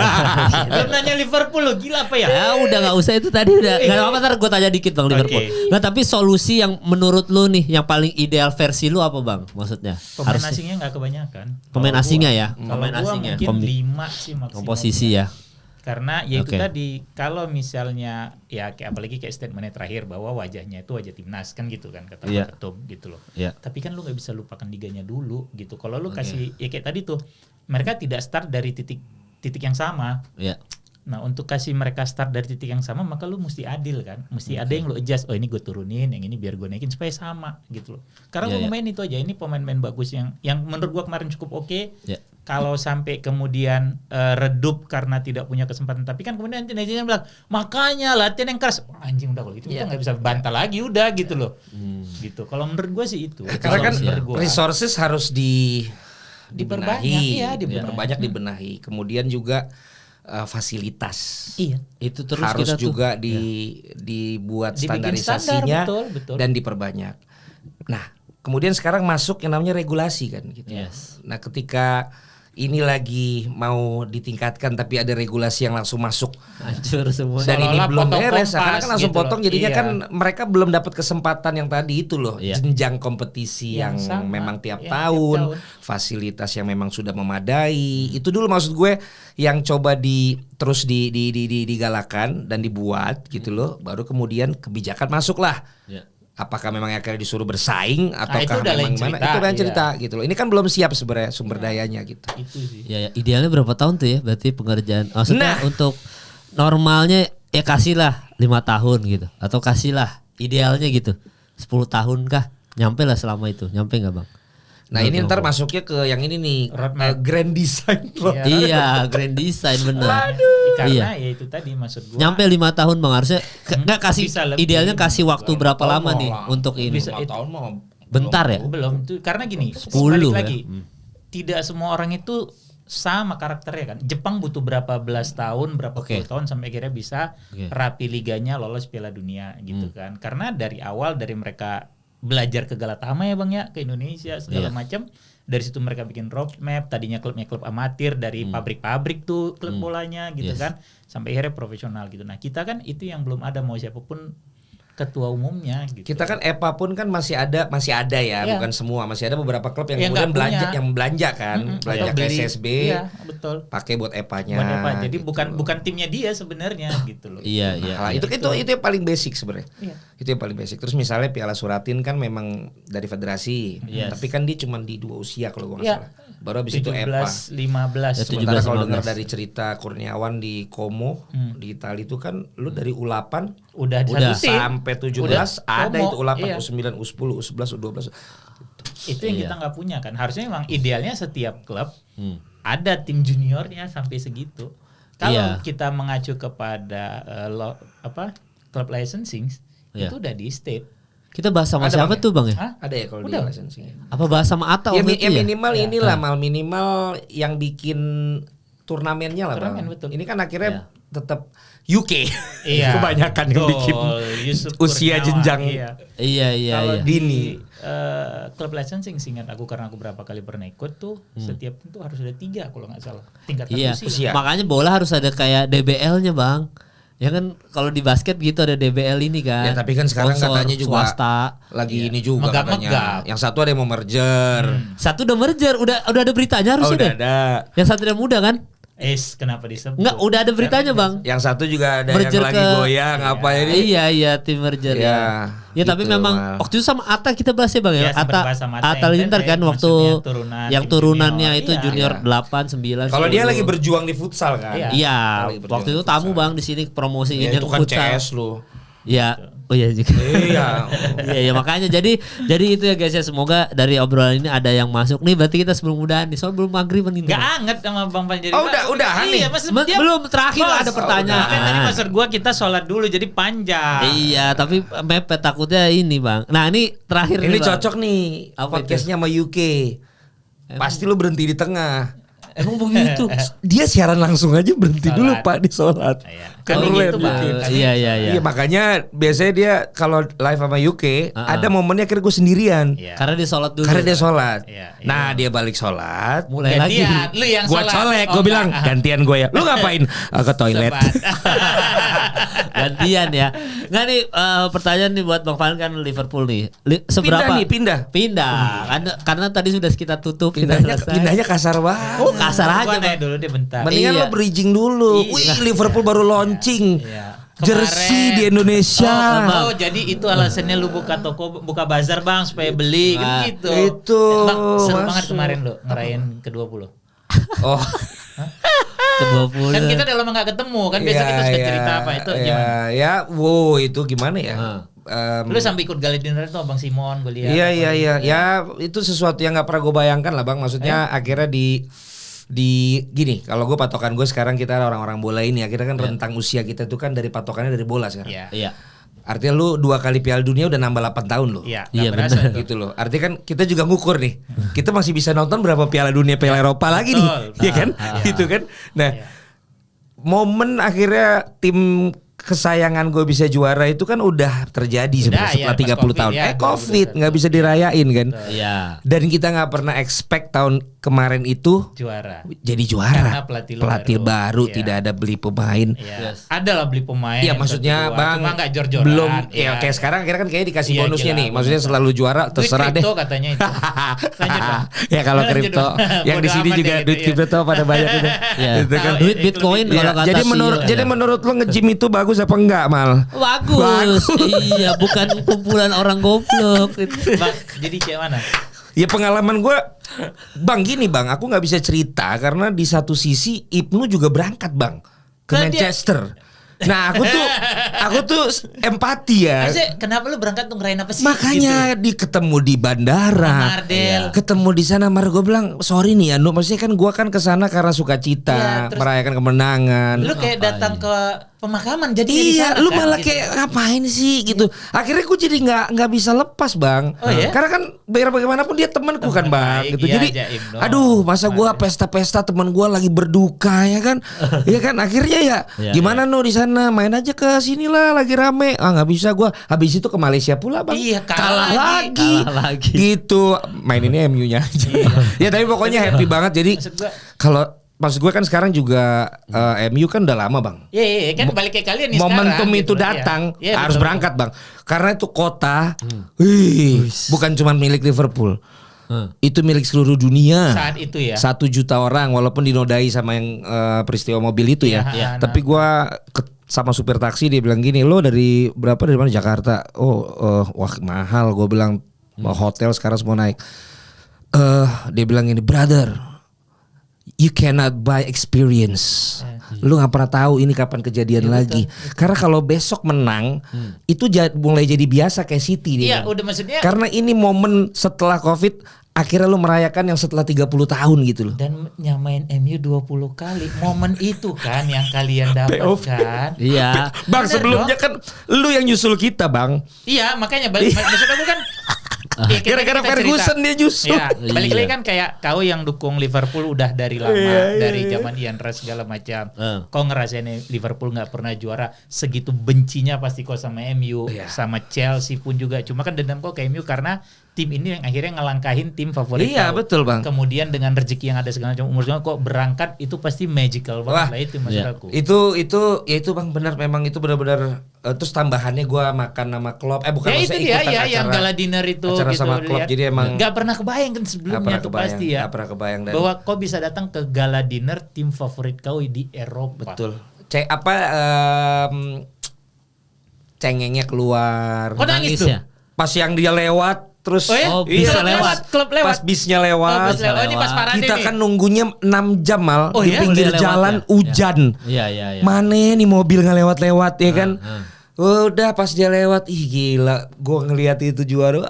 Lu nanya Liverpool lo gila apa ya? Ya udah nggak usah itu tadi udah nggak apa-apa, ntar gue tanya dikit Bang Liverpool. Nah tapi solusi yang menurut lu nih yang paling ideal versi lu apa Bang, maksudnya? Pemain asingnya nggak kebanyakan. Pemain asingnya ya. Pemain asingnya mungkin 5 sih maksimal. Komposisi ya. Karena ya itu tadi kalau misalnya ya kayak apalagi kayak statementnya terakhir bahwa wajahnya itu wajah timnas kan gitu kan kata Pak Ketum gitu loh. Tapi kan lu nggak bisa lupakan liganya dulu gitu. Kalau lu kasih ya kayak tadi tuh mereka tidak start dari titik yang sama. Nah untuk kasih mereka start dari titik yang sama maka lu mesti adil kan, mesti ada yang lu adjust. Oh ini gue turunin, yang ini biar gue naikin supaya sama gitu loh. Karena gue main itu aja, ini pemain-pemain bagus yang menurut gue kemarin cukup oke. Kalau sampai kemudian redup karena tidak punya kesempatan, tapi kan kemudian netizen bilang makanya latihan yang keras. Anjing udah kalau gitu kita nggak bisa bantah lagi udah gitu loh. Gitu. Kalau menurut gue sih itu. Karena kan resources harus dibenahi, dibenahi. Kemudian juga fasilitas. Itu terus harus juga dibuat standarisasinya betul. Dan diperbanyak. Nah, kemudian sekarang masuk yang namanya regulasi kan gitu. Yes. Nah, ketika ini lagi mau ditingkatkan tapi ada regulasi yang langsung masuk hancur semua. dan ini belum beres, karena kan langsung gitu potong jadinya kan mereka belum dapat kesempatan yang tadi itu loh, jenjang kompetisi yang memang tiap tahun, fasilitas yang memang sudah memadai. Itu dulu maksud gue yang coba terus digalakan dan dibuat gitu loh, baru kemudian kebijakan masuk lah. Apakah memang akhirnya disuruh bersaing ataukah memang gimana? Itu kan cerita gitu loh. Ini kan belum siap sebenarnya sumber dayanya gitu. Itu sih. Ya, idealnya berapa tahun tuh ya? Berarti pengerjaan. Maksudnya untuk normalnya ya kasihlah 5 tahun gitu, atau kasihlah idealnya gitu 10 tahun kah? Nyampe lah selama itu. Nyampe nggak Bang? Nah ini ntar masuknya ke yang ini nih, grand design. Iya, grand design benar. Karena ya itu tadi maksud gue. Nyampe 5 tahun Bang, harusnya nggak kasih idealnya kasih waktu berapa lama nih untuk ini? 5 tahun mau bentar ya? Belum tuh, karena gini, 10 balik lagi. Ya? Tidak semua orang itu sama karakternya kan. Jepang butuh berapa belas tahun, berapa puluh tahun sampai akhirnya bisa rapi liganya, lolos Piala Dunia gitu kan. Karena dari awal dari mereka belajar ke Galatama ya Bang ya, ke Indonesia segala macam. Dari situ mereka bikin roadmap, tadinya klubnya klub amatir dari pabrik-pabrik tuh klub bolanya gitu kan, sampai akhirnya profesional gitu. Nah kita kan itu yang belum ada, mau siapapun ketua umumnya gitu. Kita kan EPA pun kan masih ada ya, bukan semua, masih ada beberapa klub yang kemudian belanja kan, belanja ke SSB, betul. Pakai buat EPA-nya. Buat EPA. Jadi gitu. bukan timnya dia sebenarnya gitu loh. Iya. Itu yang paling basic sebenarnya. Itu yang paling basic. Terus misalnya Piala Suratin kan memang dari federasi, tapi kan dia cuma di 2 usia kalau gue nggak salah. Baru habis itu EPA 15. Sementara kalau dengar dari cerita Kurniawan di Como di Italia itu kan lu dari U8 udah sampai 17 ada itu U8, U9, U10, U11, U12. Itu yang kita nggak punya kan. Harusnya memang idealnya setiap klub ada tim juniornya sampai segitu. Kalau kita mengacu kepada klub licensing itu udah di state. Kita bahas sama siapa tuh Bang ya? Ada ya kalau di licensing. Apa bahas sama Atta? Ya minimal inilah minimal yang bikin turnamennya lah Bang. Betul. Ini kan akhirnya tetap UK. Iya. Kebanyakan yang bikin usia jenjang. Iya. Kalau dini. Klub licensing seingat aku, karena aku berapa kali pernah ikut tuh, setiap itu harus ada 3 kalau nggak salah. Tingkatan usia. Makanya bola harus ada kayak DBL-nya Bang. Ya kan kalau di basket gitu ada DBL ini kan. Ya tapi kan sekarang katanya juga swasta. Lagi ini juga katanya. Yang satu ada yang mau merger. Satu udah merger, udah ada beritanya harusnya udah ada. Yang satu udah muda kan? Kenapa disebut? Enggak, udah ada beritanya Bang. Yang satu juga ada merger yang lagi goyang apa ini? Iya tim merger ya. Ya gitu, tapi memang waktu itu sama Atta kita bahas ya Bang ya. Atta Lintar kan waktu yang turunannya itu junior 8 9. Kalau dia lagi berjuang di futsal kan. Iya. Waktu itu tamu Bang di sini promosiin yang kan futsal. CS lu. Ya, oh iya juga. Iya, makanya jadi itu ya guys ya, semoga dari obrolan ini ada yang masuk nih. Berarti kita sebelum udahan nih, soal belum maghrib nih. Enggak anget sama Bang Panjari. Oh, udah nih. Iya, belum terakhir ada pertanyaan. Tadi maksud gua kita sholat dulu jadi panjang. Iya, tapi mepet takutnya ini Bang. Nah ini terakhir ini nih, cocok nih podcastnya sama UK. Pasti lu berhenti di tengah. Emang begitu? Dia siaran langsung aja berhenti dulu Pak di sholat. Kan gitu Bang. Iya. Makanya biasanya dia kalau live sama UK ada momennya akhirnya gue sendirian. Karena dia sholat dulu. Karena dia sholat. Nah dia balik sholat. Mulai lagi. Lu yang gue colek. Gue bilang gantian gue ya. Lu ngapain? Ke toilet. Gantian ya. Nggak nih pertanyaan nih buat Bang Fahlan kan Liverpool nih. Seberapa? Pindah. Karena tadi sudah kita tutup. Pindahnya kasar banget. Oh kasar aja. Dulu deh bentar. Mendingan lo bridging dulu. Wih Liverpool baru launching. Jersey di Indonesia. Oh jadi itu alasannya lu buka toko, buka bazar Bang supaya beli gitu. Itu. Bang, seru banget kemarin lu ngerayain ke-20. Oh. Ke-20. Kan kita udah lama gak ketemu kan, biasa kita suka cerita apa itu gimana? Itu gimana ya? Lu sampai ikut gala dinner tuh Bang Simon gue lihat. Iya. Ya itu sesuatu yang gak pernah gue bayangkan lah Bang. Maksudnya akhirnya di gini, kalau gue patokan gue sekarang kita orang-orang bola ini ya, kita kan rentang usia kita itu kan dari patokannya dari bola sekarang. Iya. Artinya lu 2 kali Piala Dunia udah nambah 8 tahun loh. Iya benar. Gitu loh. Artinya kan kita juga ngukur nih. Kita masih bisa nonton berapa Piala Dunia, Piala Eropa lagi nih. Iya kan? Gitu kan. Nah, momen akhirnya tim kesayangan gue bisa juara itu kan udah terjadi setelah 30 tahun. COVID nggak bisa dirayain kan. Iya. Dan kita nggak pernah expect tahun kemarin itu juara. Jadi juara. Pelatih baru tidak ada beli pemain. Yes. Ada lah beli pemain. Iya maksudnya Bang. Cuma nggak jor-joran. Belum. Ya kayak sekarang akhirnya kan kayak dikasih bonusnya nih. Maksudnya selalu juara terserah deh. Kripto katanya itu. Lanjut Bang. Ya kalau kripto. Yang di sini juga duit kripto pada banyak itu. Itu kan duit Bitcoin kalau kata Jadi menurut lo nge-gym itu bagus apa enggak, Mal? Bagus. Iya, bukan kumpulan orang goblok. Bang, jadi kayak mana? Ya pengalaman gue, Bang gini Bang, aku nggak bisa cerita karena di satu sisi Ibnu juga berangkat Bang ke Manchester. Nah aku tuh empati ya. Maksudnya kenapa lu berangkat tuh ngerayain apa sih? Makanya gitu. Ketemu di bandara, ketemu di sana. Mar gue bilang sorry nih Anu, maksudnya kan gue kan kesana karena sukacita, merayakan kemenangan. Lu kayak datang ke pemakaman jadi lu kan, malah gitu. Kayak ngapain sih gitu. Akhirnya gue jadi nggak bisa lepas Bang. Karena kan biar bagaimanapun dia temanku kan Bang gitu. Jadi aduh masa gue pesta-pesta teman gue lagi berduka ya kan. Ya kan akhirnya ya gimana no di sana main aja ke sini lah lagi rame. Nggak bisa gue. Habis itu ke Malaysia pula Bang. Iya kalah lagi. Gitu maininnya MU-nya aja. Ya tapi pokoknya happy banget. Jadi kalau maksud gue kan sekarang juga MU kan udah lama Bang. Iya kan balik ke kalian nih momentum sekarang. Itu datang harus betul, berangkat Bang. Karena itu kota bukan cuma milik Liverpool. Itu milik seluruh dunia. Saat itu ya. 1 juta orang walaupun dinodai sama yang peristiwa mobil itu ya. Tapi gue sama supir taksi dia bilang gini, lo dari mana Jakarta? Wah mahal. Gue bilang hotel sekarang semua naik. Dia bilang ini brother, you cannot buy experience. Lu nggak pernah tahu ini kapan kejadian lagi. Betul. Karena kalau besok menang, itu mulai jadi biasa kayak City dia. Iya, udah maksudnya. Karena ini momen setelah COVID, akhirnya lu merayakan yang setelah 30 tahun gitu loh. Dan nyamain MU 20 kali. Momen itu kan yang kalian dapatkan. Iya. Bang sebelumnya kan lu yang nyusul kita Bang. Iya makanya maksud aku kan. Gara-gara Ferguson dia justru. Ya, balik lagi kan kayak kau yang dukung Liverpool udah dari lama, dari zaman Ian Rush segala macam. Kau ngerasain Liverpool nggak pernah juara, segitu bencinya pasti kau sama MU, sama Chelsea pun juga. Cuma kan dendam kau ke MU karena tim ini yang akhirnya ngelangkahin tim favorit. Iya kau. Betul Bang. Kemudian dengan rezeki yang ada segala macam umur segala kok berangkat itu pasti magical banget lah itu maksud aku. Itu Bang benar memang itu benar-benar terus tambahannya gue makan nama klub bukan ya itu dia ya yang gala dinner itu acara gitu, sama klub jadi emang nggak pernah kebayang kan sebelumnya tuh pasti ya nggak pernah kebayang bahwa kau bisa datang ke gala dinner tim favorit kau di Eropa. Betul. Cengengnya keluar. Kau nangis tuh ya? Pas yang dia lewat terus bisa lewat. Klub lewat. Pas bisnya lewat. Ini pas parade kita nih. kan nunggunya 6 jam Mal di pinggir jalan hujan. Iya. Mana nih mobil nggak lewat-lewat ya kan? Udah pas dia lewat, ih gila, gue ngeliat itu juara.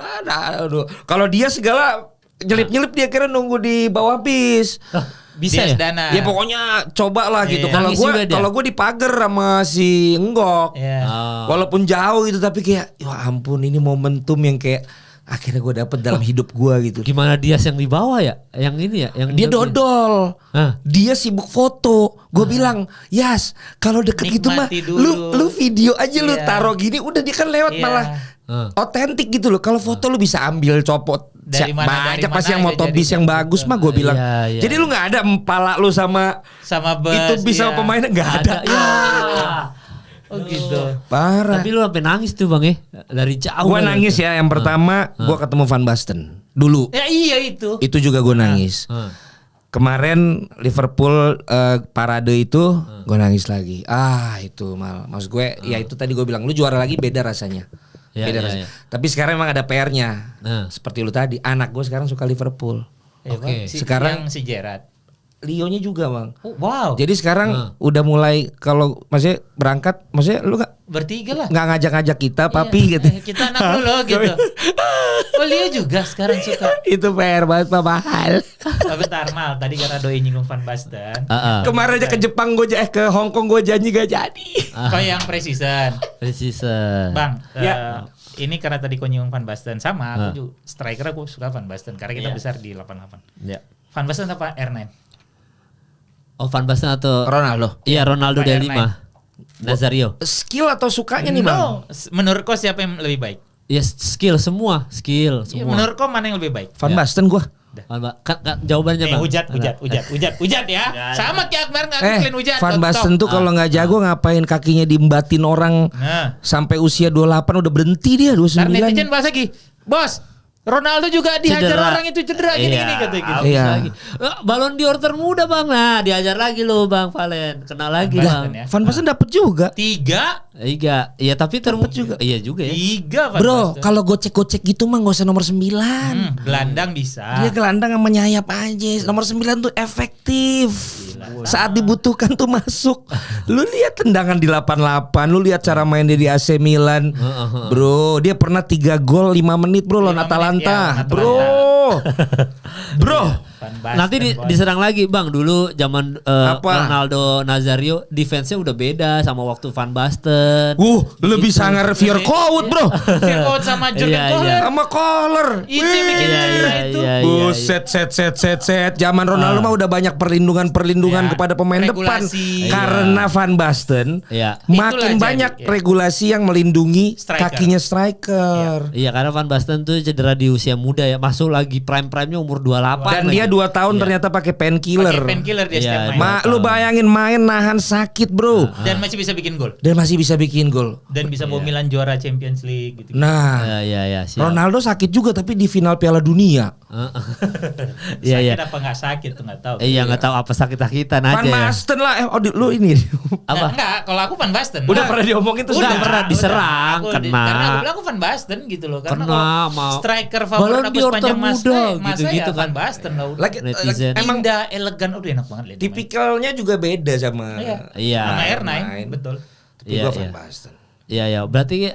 Aduh. Kalau dia segala nyelip-nyelip dia kira nunggu di bawah bis. Bisa ya? Dana. Ya pokoknya coba lah gitu. Kalau gue dipager sama si Enggok. Walaupun jauh gitu tapi kayak ya ampun ini momentum yang kayak akhirnya gue dapet dalam hidup gue gitu. Gimana dia yang di bawah ya? Yang ini ya? Yang dia dodol. Dia sibuk foto. Gue bilang, Yas, kalau deket gitu mah, lu video aja lu taruh gini, udah dia kan lewat malah otentik gitu loh. Kalau foto lu bisa ambil copot. Banyak pasti yang motobis yang bagus mah gue bilang. Jadi lu nggak ada empala lu sama bus, itu bisa pemainnya nggak ada. Oh gitu. Parah. Tapi lu sampai nangis tuh Bang dari jauh. Gua nangis ya yang pertama gua ketemu Van Basten dulu. Ya iya itu. Itu juga gua nangis. Kemarin Liverpool parade itu gua nangis lagi. Itu maksud gue ya itu tadi gua bilang lu juara lagi beda rasanya. Beda rasanya. Tapi sekarang emang ada PR-nya. Seperti lu tadi, anak gua sekarang suka Liverpool. Oke. Sekarang si Gerrard. Lionya juga Bang. Wow. Jadi sekarang udah mulai kalau maksudnya berangkat, maksudnya lu bertiga lah. Nggak ngajak-ngajak kita, papi gitu. Kita anak lu gitu. Oh Lio juga sekarang suka. Itu PR banget Pak mahal. Bentar Mal, tadi karena doi nyinggung Van Basten. Kemarin aja ke Jepang ke Hong Kong gue janji gak jadi. Kau yang Precision. Bang, ini karena tadi kau nyinggung Van Basten sama aku juga striker aku suka Van Basten karena kita besar di 88. Iya. Van Basten apa R9? Oh Van Basten atau Ronaldo? Iya Ronaldo dari 5. Nazario. Skill atau sukanya nih Bang? Menurut kau siapa yang lebih baik? Ya skill semua. Ya, menurut kau mana yang lebih baik? Van Basten gua. Jawabannya Bang. Ujat ya. Sama kayak Akbar ngakuin Ujat. Van Basten tuh kalau nggak jago ngapain kakinya diembatin orang sampai usia 28 udah berhenti dia 29. Karena netizen bahasa lagi, bos. Ronaldo juga dihajar orang itu cedera gini-gini katanya gitu. Iya. Balon d'Or termuda Bang. Nah, diajar lagi lo Bang Valen. Kenal lagi Bang. Ya. Van Basten dapat juga. 3. Iya tapi termuda juga. Iya juga ya. 3 Van Bro, Basten. kalau gocek-gocek gitu mah gak usah nomor 9. Gelandang bisa. Dia gelandang sama nyayap aja. Nomor 9 tuh efektif. Saat dibutuhkan tuh masuk. Lu lihat tendangan di 88, lu lihat cara main dia di AC Milan. Bro, dia pernah 3 gol 5 menit bro lawan Atalanta. Bro. Nanti diserang lagi Bang. Dulu zaman Ronaldo Nazario defense-nya udah beda sama waktu Van Basten. Lebih sangar Vierkout bro. Vierkout sama Jurgen Kohler. Sama Kohler. Itu yang bikin cedera itu. Set. Zaman Ronaldo mah udah banyak perlindungan kepada pemain depan. Karena Van Basten makin banyak regulasi yang melindungi kakinya striker. Iya karena Van Basten tuh cedera di usia muda ya. Masuk lagi prime-nya umur 28. Dan dia 2 tahun ternyata pakai painkiller. Pakai painkiller dia setiap main. Lu bayangin main nahan sakit bro. Dan masih bisa bikin gol. Dan bisa bawa Milan juara Champions League gitu. Nah, siap. Ronaldo sakit juga tapi di final Piala Dunia. Sakit apa nggak sakit tuh nggak tahu. Iya nggak tahu apa sakit-sakitan aja. Van Basten lah. Lu ini. Apa? Enggak, kalau aku Van Basten. Udah pernah diomongin tuh. Udah pernah diserang. Karena aku bilang aku Van Basten gitu loh. Karena kalau striker favorit aku sepanjang masa ya Van Basten lah. Emang indah, elegan, udah enak banget lihat. Tipikalnya juga beda sama sama R9, betul. Tapi gua Van Basten. Iya. Berarti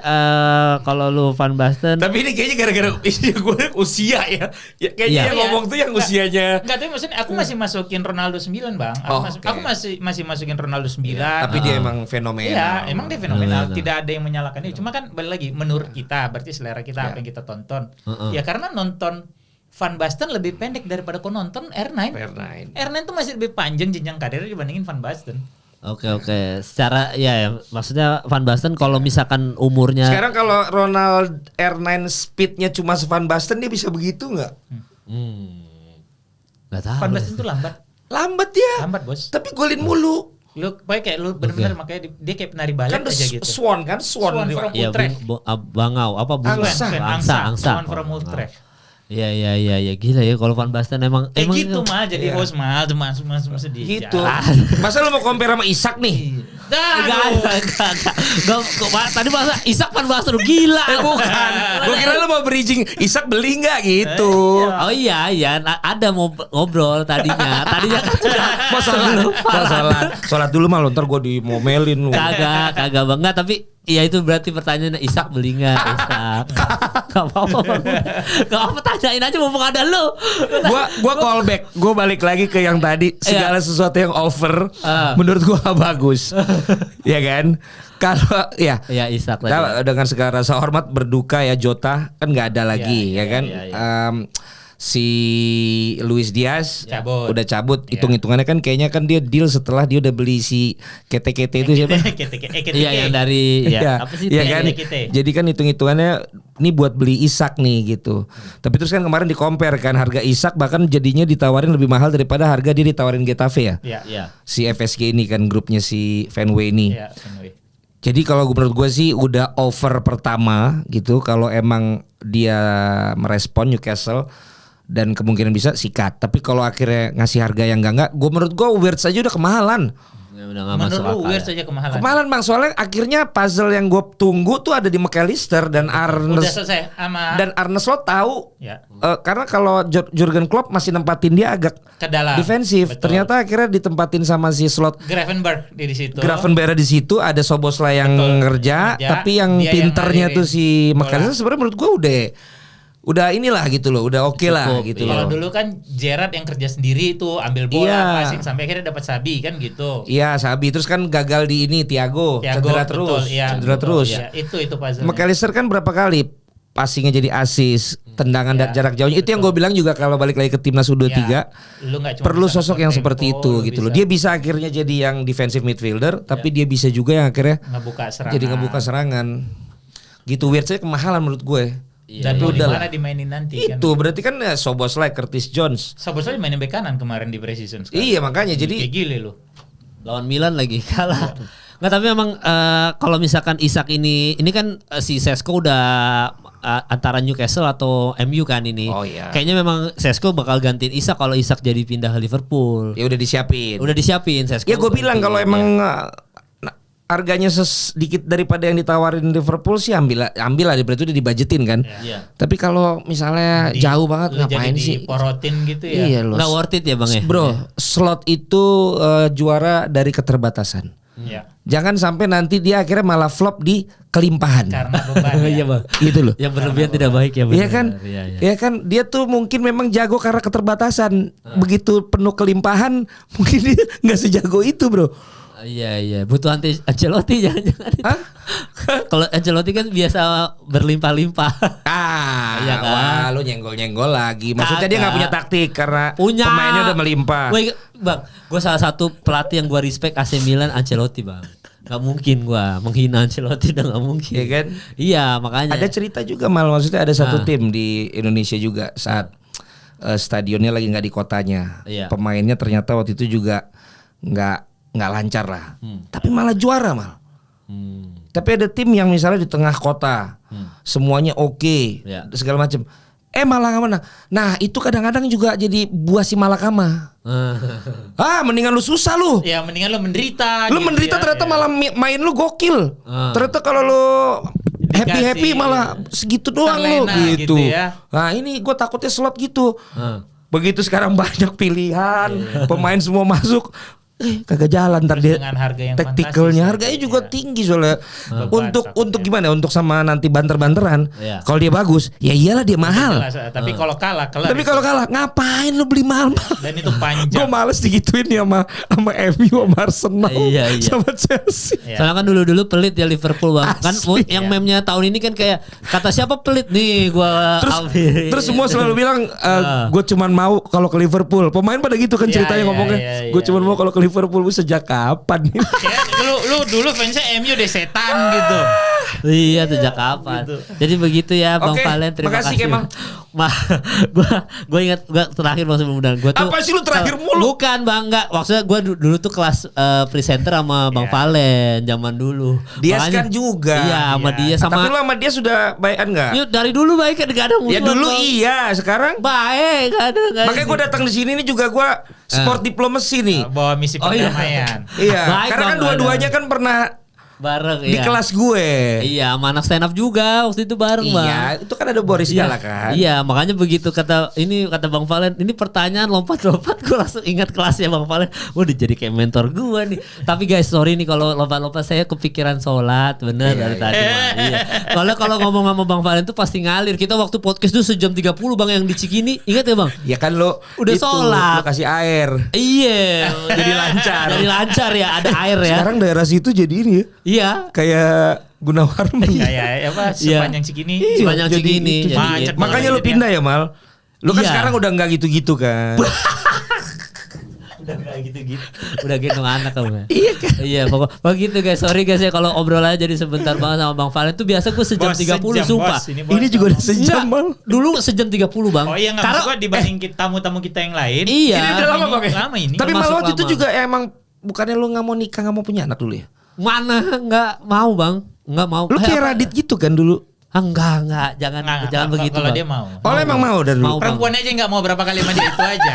kalau lu Van Basten. Tapi ini kayaknya gara-gara gue usia ya. Kayaknya yang ngomong tuh yang usianya. Enggak, tapi maksudnya aku masih masukin Ronaldo 9 Bang. Aku masih masukin Ronaldo 9. Tapi dia emang fenomenal. Iya, emang dia fenomenal. Tidak ada yang menyalahkan dia. Cuma kan balik lagi menurut kita, berarti selera kita apa yang kita tonton. Ya karena nonton Van Basten lebih pendek daripada kau nonton R9. R9 tuh masih lebih panjang jenjang karirnya dibandingin Van Basten. Oke. Secara ya maksudnya Van Basten kalau misalkan umurnya. Sekarang kalau Ronald R9 speednya cuma Van Basten dia bisa begitu nggak? Nggak tahu. Van Basten tuh lambat ya. Lambat bos. Tapi golin mulu. Lu kayak lu benar-benar makanya dia kayak penari balet kan aja gitu. Swan from Utrecht. Bangau apa Angsa. Swan from Utrecht. Iya gila ya kalau Van Basten emang gitu mah jadi host mah masuk sedih. Gitu. Masa lu mau compare sama Isak nih? Enggak. Tadi masa Isak Van Basten gila. Bukan. Gua kira lu mau bridging Isak beli enggak gitu. Oh iya ada mau ngobrol tadinya. Tadinya kan Sholat dulu mah ntar gua dimomelin lu. Kagak banget tapi iya itu berarti pertanyaannya Isak beli nggak Isak? Gak apa-apa tanyain aja mumpung ada lu. Gua callback, gua balik lagi ke yang tadi segala sesuatu yang over menurut gua bagus, ya kan? Kalau ya Isak dengan segala rasa hormat berduka ya Jota kan nggak ada lagi ya kan. Si Luis Diaz udah cabut. Hitung-hitungannya kan kayaknya kan dia deal setelah dia udah beli si KT itu siapa? Iya yang dari apa sih? Iya kan. Jadi kan hitung-hitungannya ini buat beli Isak nih gitu. Tapi terus kan kemarin di-compare kan harga Isak bahkan jadinya ditawarin lebih mahal daripada harga dia ditawarin Getafe ya. Iya. Si FSG ini kan grupnya si Fenway ini. Iya, Fenway. Jadi kalau menurut gue sih udah over pertama gitu kalau emang dia merespon Newcastle dan kemungkinan bisa sikat. Tapi kalau akhirnya ngasih harga yang enggak, menurut gue Wirtz aja udah kemahalan. Menurut lu Wirtz aja kemahalan. Kemahalan Bang, soalnya akhirnya puzzle yang gue tunggu tuh ada di McAllister dan Arne. Udah selesai sama. Dan Arne Slot tahu. Karena kalau Jurgen Klopp masih nempatin dia agak ke dalam defensif. Betul. Ternyata akhirnya ditempatin sama si Slot. Gravenberch di situ. Gravenberch di situ ada Szoboszlai yang ngerja, tapi yang pinternya tuh si McAllister sebenarnya menurut gue udah inilah gitu loh, udah oke lah gitu loh. Kalau dulu kan Gerrard yang kerja sendiri itu ambil bola, passing sampai akhirnya dapat Sabi kan gitu. Iya, Sabi terus kan gagal di ini Thiago cedera terus. Iya, cedera terus. Iya, itu puzzle. McAllister kan berapa kali passingnya jadi asis, tendangan dan jarak jauhnya itu yang gue bilang juga kalau balik lagi ke timnas U23 perlu sosok yang seperti itu gitu loh. Dia bisa akhirnya jadi yang defensive midfielder, tapi dia bisa juga yang akhirnya ngebuka serangan. Gitu Wirtz kemahalan menurut gue. Dan mau dimana dimainin nanti itu kan? Berarti kan Szoboszlai, Curtis Jones. Szoboszlai mainin bek kanan kemarin di pre-season. Iya makanya jadi kayak gile loh. Lawan Milan lagi kalah. Nggak, tapi memang kalau misalkan Isak ini kan si Šeško udah antara Newcastle atau MU kan ini. Oh iya. Kayaknya memang Šeško bakal gantiin Isak kalau Isak jadi pindah ke Liverpool. Ya udah disiapin. Šeško. Ya gue bilang kalau emang harganya sedikit daripada yang ditawarin Liverpool sih ambil lah, berarti udah dibajetin kan. Iya. Tapi kalau misalnya jauh banget ngapain sih? Porotin gitu ya. Iya loh. Nggak worth it ya Bang ya. Bro, slot itu juara dari keterbatasan. Iya. Jangan sampai nanti dia akhirnya malah flop di kelimpahan. Karena beban. Iya Bang. Gitu loh. Yang berlebihan tidak baik ya Bang. Iya kan? Iya kan dia tuh mungkin memang jago karena keterbatasan. Begitu penuh kelimpahan mungkin dia nggak sejago itu, Bro. Iya. Butuh Ancelotti jangan-jangan. Hah? Kalau Ancelotti kan biasa berlimpah-limpah. Iya kan? Wah, lu nyenggol-nyenggol lagi. Maksudnya dia nggak punya taktik karena pemainnya udah melimpah. Bang, gue salah satu pelatih yang gue respect AC Milan Ancelotti Bang. Gak mungkin gue menghina Ancelotti, udah gak mungkin. Iya kan? Iya makanya. Ada cerita juga maksudnya ada satu tim di Indonesia juga saat stadionnya lagi nggak di kotanya. Iya. Pemainnya ternyata waktu itu juga nggak lancar lah. Tapi malah juara mal. Tapi ada tim yang misalnya di tengah kota, semuanya oke, segala macam. Malah nggak menang. Nah itu kadang-kadang juga jadi buah si malakama. Mendingan lu susah lu. Ya mendingan lu menderita. Lu gitu menderita ternyata malah main lu gokil. Ternyata kalau lu happy malah segitu doang lu gitu. Nah ini gue takutnya slot gitu. Begitu sekarang banyak pilihan, pemain semua masuk. Kagak jalan ntar dia taktikalnya harganya juga tinggi soalnya untuk gimana untuk sama nanti banter-banteran kalau dia bagus ya iyalah dia mahal tapi kalau kalah ngapain lu beli mahal dan itu panjang gue males digituin ya sama MU sama Arsenal sama Chelsea soalnya kan dulu pelit ya Liverpool Bang. Kan yang meme-nya tahun ini kan kayak kata siapa pelit nih terus semua selalu bilang gue cuman mau kalau ke Liverpool pemain pada gitu kan ceritanya ngomongnya gue cuman mau kalau ke Liverpool sejak kapan nih? lu dulu fansnya MU deh setan gitu. Iya sejak kapan? Gitu. Jadi begitu ya Bang Valen, terima kasih. Kemal. Gue ingat gue terakhir Bang sebelum gue tuh. Apa sih lu terakhir mulu? Bukan Bang, enggak. Maksudnya gue dulu tuh kelas presenter sama Bang Valen zaman dulu. Dia kan juga. Iya sama dia sama. Tapi lu sama dia sudah baikan enggak? Yuk dari dulu baik kan enggak ada musuhan. Ya dulu iya, sekarang baik enggak ada. Makanya gue datang di sini nih juga gue sport diplomacy nih. Bawa misi perdamaian. Iya, karena kan dua-duanya kan pernah bareng di kelas gue. Iya, sama anak stand up juga waktu itu bareng Bang. Iya, itu kan ada Boris Gala kan. Iya, makanya begitu kata Bang Valen, ini pertanyaan lompat-lompat gue langsung ingat kelasnya Bang Valen. Udah jadi kayak mentor gue nih. Tapi guys, sorry nih kalau lompat-lompat saya kepikiran sholat bener dari tadi. Iya. Kalau ngomong sama Bang Valen tuh pasti ngalir. Kita waktu podcast tuh sejam 30 Bang yang di Cikini. Ingat ya Bang? Ya kan lo udah sholat. Lo kasih air. Iya. Jadi lancar. Jadi lancar ya, ada air ya. Sekarang daerah situ jadi ini ya. Iya. Kayak Gunawarman. Iya, apa sepanjang Cikini. Sepanjang Cikini. Makanya lu pindah ya Mal. Lu kan sekarang udah enggak gitu-gitu kan. Udah enggak gitu-gitu. Udah gendong anak kamu. Iya kan. Iya, pokoknya gitu guys. Sorry guys ya kalau obrolannya jadi sebentar banget sama Bang Valen tuh biasa gue sejam 30 sumpah. Ini juga udah sejam Mal. Dulu sejam 30 Bang. Oh iya enggak maksud gue dibanding tamu-tamu kita yang lain. Iya. Ini udah lama Bang. Lama ini. Tapi Mal waktu itu juga emang bukannya lu enggak mau nikah, enggak mau punya anak dulu ya? Mana enggak mau Bang. Enggak mau. Lu kayak Radit gitu kan dulu? Enggak. Jangan begitu. Kalau dia mau. Oh emang mau dari dulu. Perempuan aja enggak mau berapa kali mandi itu aja.